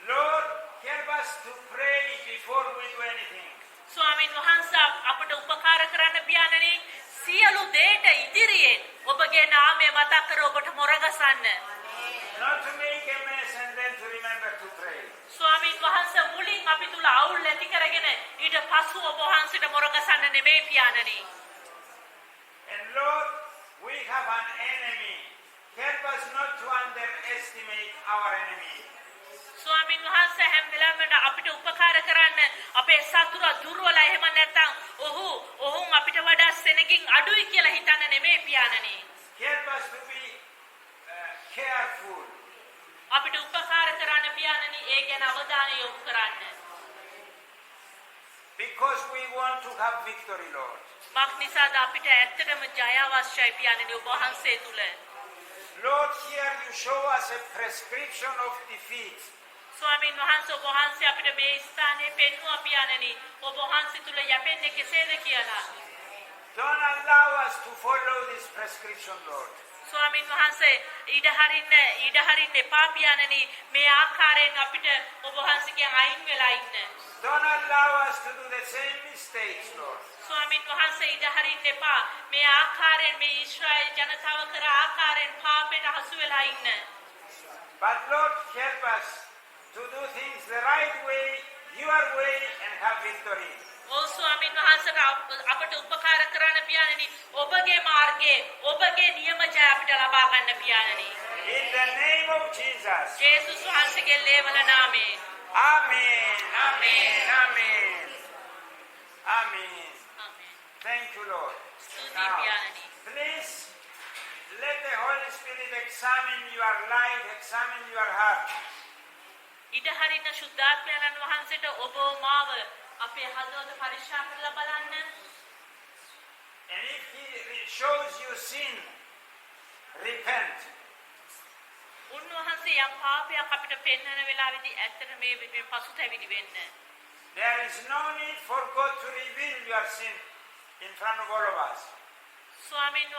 Lord, help us to pray before we do anything. ස්වාමින් වහන්සේ අපට උපකාර කරන්න පියාණනි සියලු දේට ඉදිරියෙන් ඔබගේ නාමය මතක් කර ඔබට මොරගසන්න. Not to make a mess and then to remember to pray. ස්වාමින් වහන්සේ මුලින් අපි තුල අවුල් ඇති කරගෙන ඊට පස්ව ඔබ වහන්සේට මොරගසන්න නෙමෙයි පියාණනි. And Lord, we have an enemy. Help us not to underestimate our enemy. ස්වාමින් වහන්සේ හැම වෙලාවෙම අපිට උපකාර කරන්න අපේ සතුරා දුර්වලයි එහෙම නැත්නම් ඔහුන් අපිට වඩා සෙනගින් අඩුයි කියලා හිතන්න නෙමෙයි පියාණනි. Help us to be careful. අපිට උපකාර කරන්න පියාණනි ඒ ගැන අවධානය යොමු කරන්න. Because we want to have victory, Lord. මක්නිසාද අපිට ඇත්තටම ජය අවශ්‍යයි පියාණනි ඔබ වහන්සේ තුල. Lord, here you show us a prescription of defeat. ස්වාමින් වහන්සේ ඔබ වහන්සේ අපිට මේ ස්ථානයේ පෙන්වුවා පියාණනි ඔබ වහන්සේ තුල යැපෙන්නේ කෙසේද කියලා. Don't allow us to follow this prescription, Lord. ස්වාමින් වහන්සේ ඊඩ හරින්න එපා පියාණනි මේ ආකාරයෙන් අපිට ඔබ වහන්සේගෙන් අයින් වෙලා ඉන්න. Don't allow us to do the same mistakes, Lord. ස්වාමින් වහන්සේ ඊඩ හරින්න එපා මේ ආකාරයෙන් මේ ඊශ්‍රායෙල් ජනතාව කර ආකාරයෙන් පාපයට හසු වෙලා ඉන්න. But Lord, help us to do things the right way, your way, and have victory. ඕ ස්වාමින් වහන්සේට අපට උපකාර කරන්න පියාණනි ඔබගේ මාර්ගයේ ඔබගේ නියමජය අපිට ලබා ගන්න පියාණනි. In the name of Jesus. ජේසුස් වහන්සේගේ ලේවල නාමයෙන්. Amen. Amen. Amen. Amen. ආමේන්. Thank you, Lord. ස්තුතියි Now, පියාණනි. please let the Holy Spirit examine your life, examine your heart. ඊට හරින්න ශුද්ධාත්මයන් වහන්සේට ඔබ මාව අපේ හදවත පරික්ෂා කරලා බලන්න. And if he shows you sin, repent. උන්වහන්සේ යම් පාපයක් අපිට පෙන්වන වෙලාවේදී ඇත්තට මේ පසුතැවිලි වෙන්න. There is no need for God to reveal your sin in front of all of us. ස්වාමින්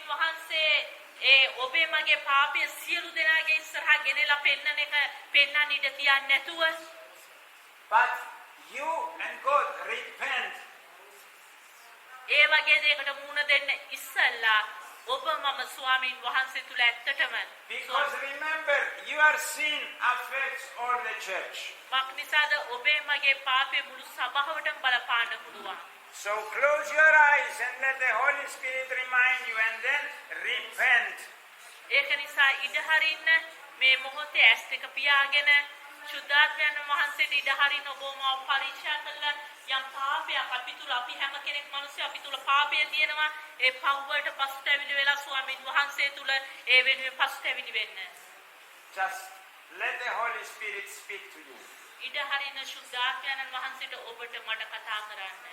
වහන්සේ ඒ ඔබේ මගේ පාපය සියලු දෙනාගේ ඉස්සරහා ගෙනලා පෙන්නන්න ඉඩ තියන්නේ නැතුව But you and God repent. ඒ වගේ දෙයකට මුහුණ දෙන්න ඉස්සල්ලා ඔබ මම ස්වාමින් වහන්සේ තුල ඇත්තටම Because remember, your sin affects all the church. මක්නිසාද ඔබේ මගේ පාපය මුළු සභාවටම බලපාන්න පුළුවන්. So close your eyes and let the Holy Spirit remind you and then repent. ඒක නිසා ඉඩ හරින්න මේ මොහොතේ ඇස් දෙක පියාගෙන ශුද්ධාත්මයන් වහන්සේට ඉඩ හරින්න ඔබ මාව පරීක්ෂා කළා යම් පාපයක් අපි තුල අපි හැම කෙනෙක් මිනිස්සු අපි තුල පාපය තියෙනවා ඒ පව් වලට පසුතැවිලි වෙලා ස්වාමින් වහන්සේ තුල ඒ වෙනුවෙන් පසුතැවිලි වෙන්න. Just let the Holy Spirit speak to you. ඉඩ හරින්න ශුද්ධාත්මයන් වහන්සේට ඔබට මට කතා කරන්න.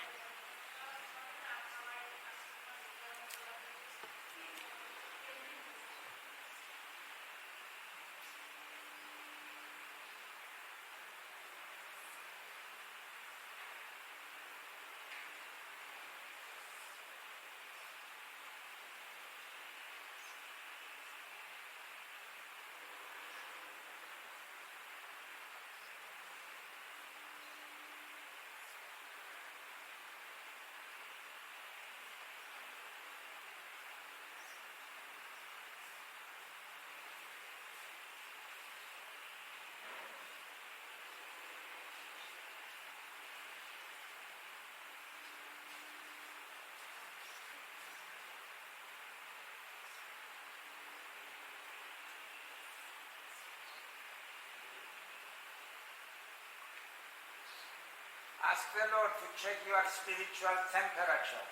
Ask the Lord to check your spiritual temperature.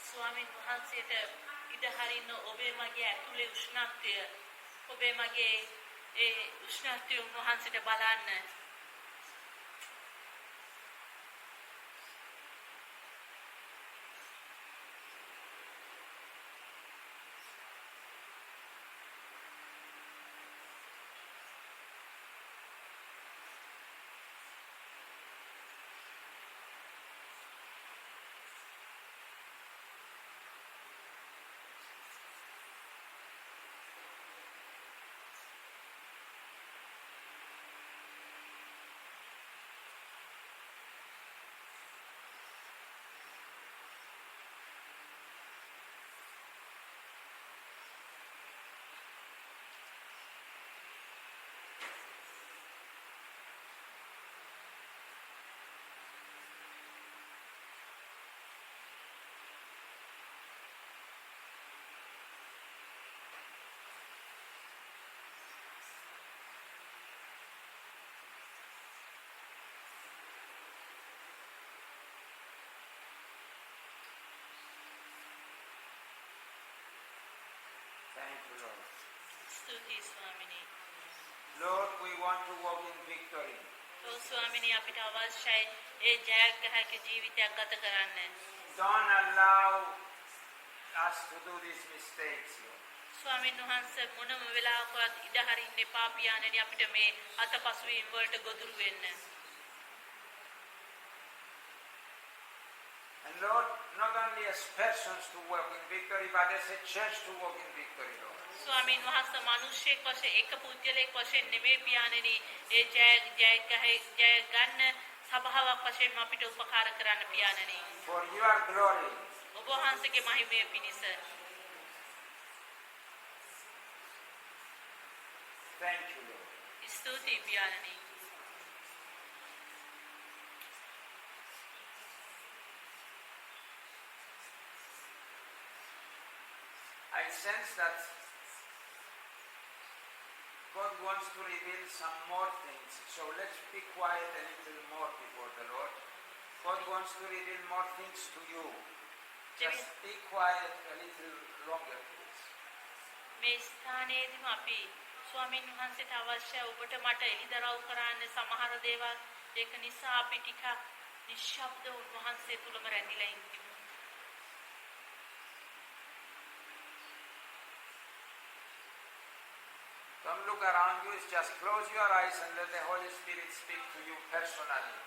ස්වාමින් වහන්සේට ඉඩ හරින්න ඔබේ මගේ ඇතුලේ උෂ්ණත්වය ඔබේ මගේ ඒ උෂ්ණත්වය උන්වහන්සේට බලන්න. Thank you, Lord. ස්තුතියි ස්වාමිනී. Lord, we want to walk in victory. ඔව් ස්වාමිනී අපිට අවශ්‍යයි ඒ ජයග්‍රහක ජීවිතයක් ගත කරන්න. Don't allow us to do these mistakes, Lord. ස්වාමීන් වහන්සේ මොනම වෙලාවකවත් ඉඩ හරින්න එපා පියාණනි අපිට මේ අතපසුවීම් වලට ගොදුරු වෙන්න. And Lord, not only as persons to walk in victory, but as a church to walk in victory, Lord. ස්වාමීන් වහන්සේ මිනිසෙක් වශයෙන් එක පුද්ගලයෙක් වශයෙන් නෙමෙයි පියාණනි ඒ ජය ගන්න සභාවක් වශයෙන් අපිට උපකාර කරන්න පියාණනි. For your glory. ඔබ වහන්සේගේ මහිමය පිණිස. Thank you, Lord. ස්තුතියි පියාණනි. I sense that God wants to reveal some more things. So let's be quiet a little more before the Lord. God wants to reveal more things to you. Just be quiet a little longer, please. මේ ස්ථානයේදීම අපි ස්වාමීන් වහන්සේට අවශ්‍ය ඔබට මට එළිදරව් කරන්න සමහර දේවල් ඒක නිසා අපි ටිකක් නිශ්ශබ්ද උන්වහන්සේ තුලම රැඳිලා ඉන්නවා. Don't look around you, just close your eyes and let the Holy Spirit speak to you personally.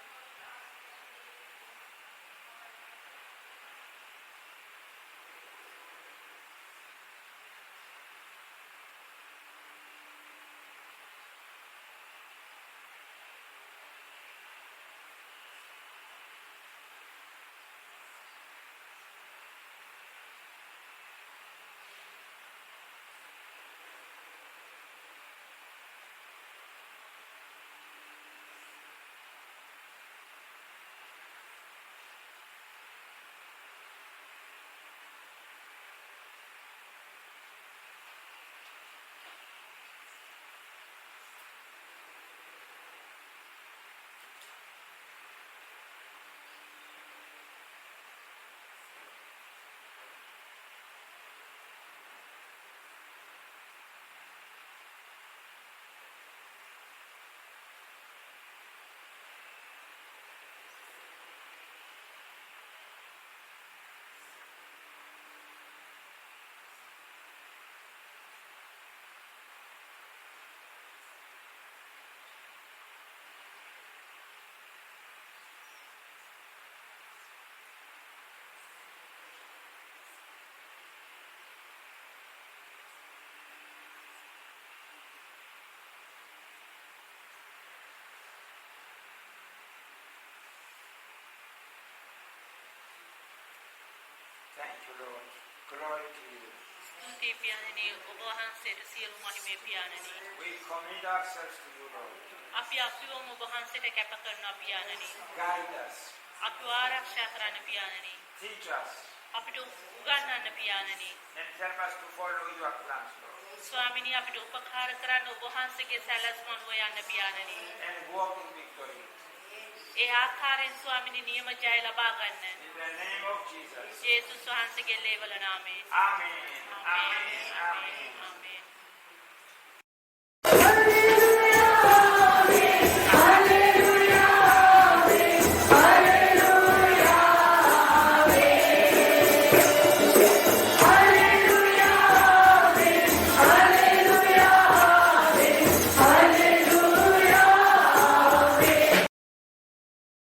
Thank you, Lord. Glory to you. ස්තුතියි පියාණනි ඔබ වහන්සේට සියලු මහිමේ පියාණනි. We commit ourselves to you, Lord. අපි අපිවම ඔබ වහන්සේට කැප කරනවා පියාණනි. Guide us. අපිව ආරක්ෂා කරන්න පියාණනි. Teach us. අපිට උගන්වන්න පියාණනි. And help us to follow your plans, Lord. ස්වාමිනී අපිට උපකාර කරන්න ඔබ වහන්සේගේ සැලැස්ම අනුව යන්න පියාණනි. And walk in victory. ඒ ආකාරයෙන් ස්වාමිනී නියම ජය ලබා ගන්න. In the name of Jesus. යේසුස් වහන්සේගේ ලේවල නාමයෙන්. Amen. Amen. Amen. ආමේන්.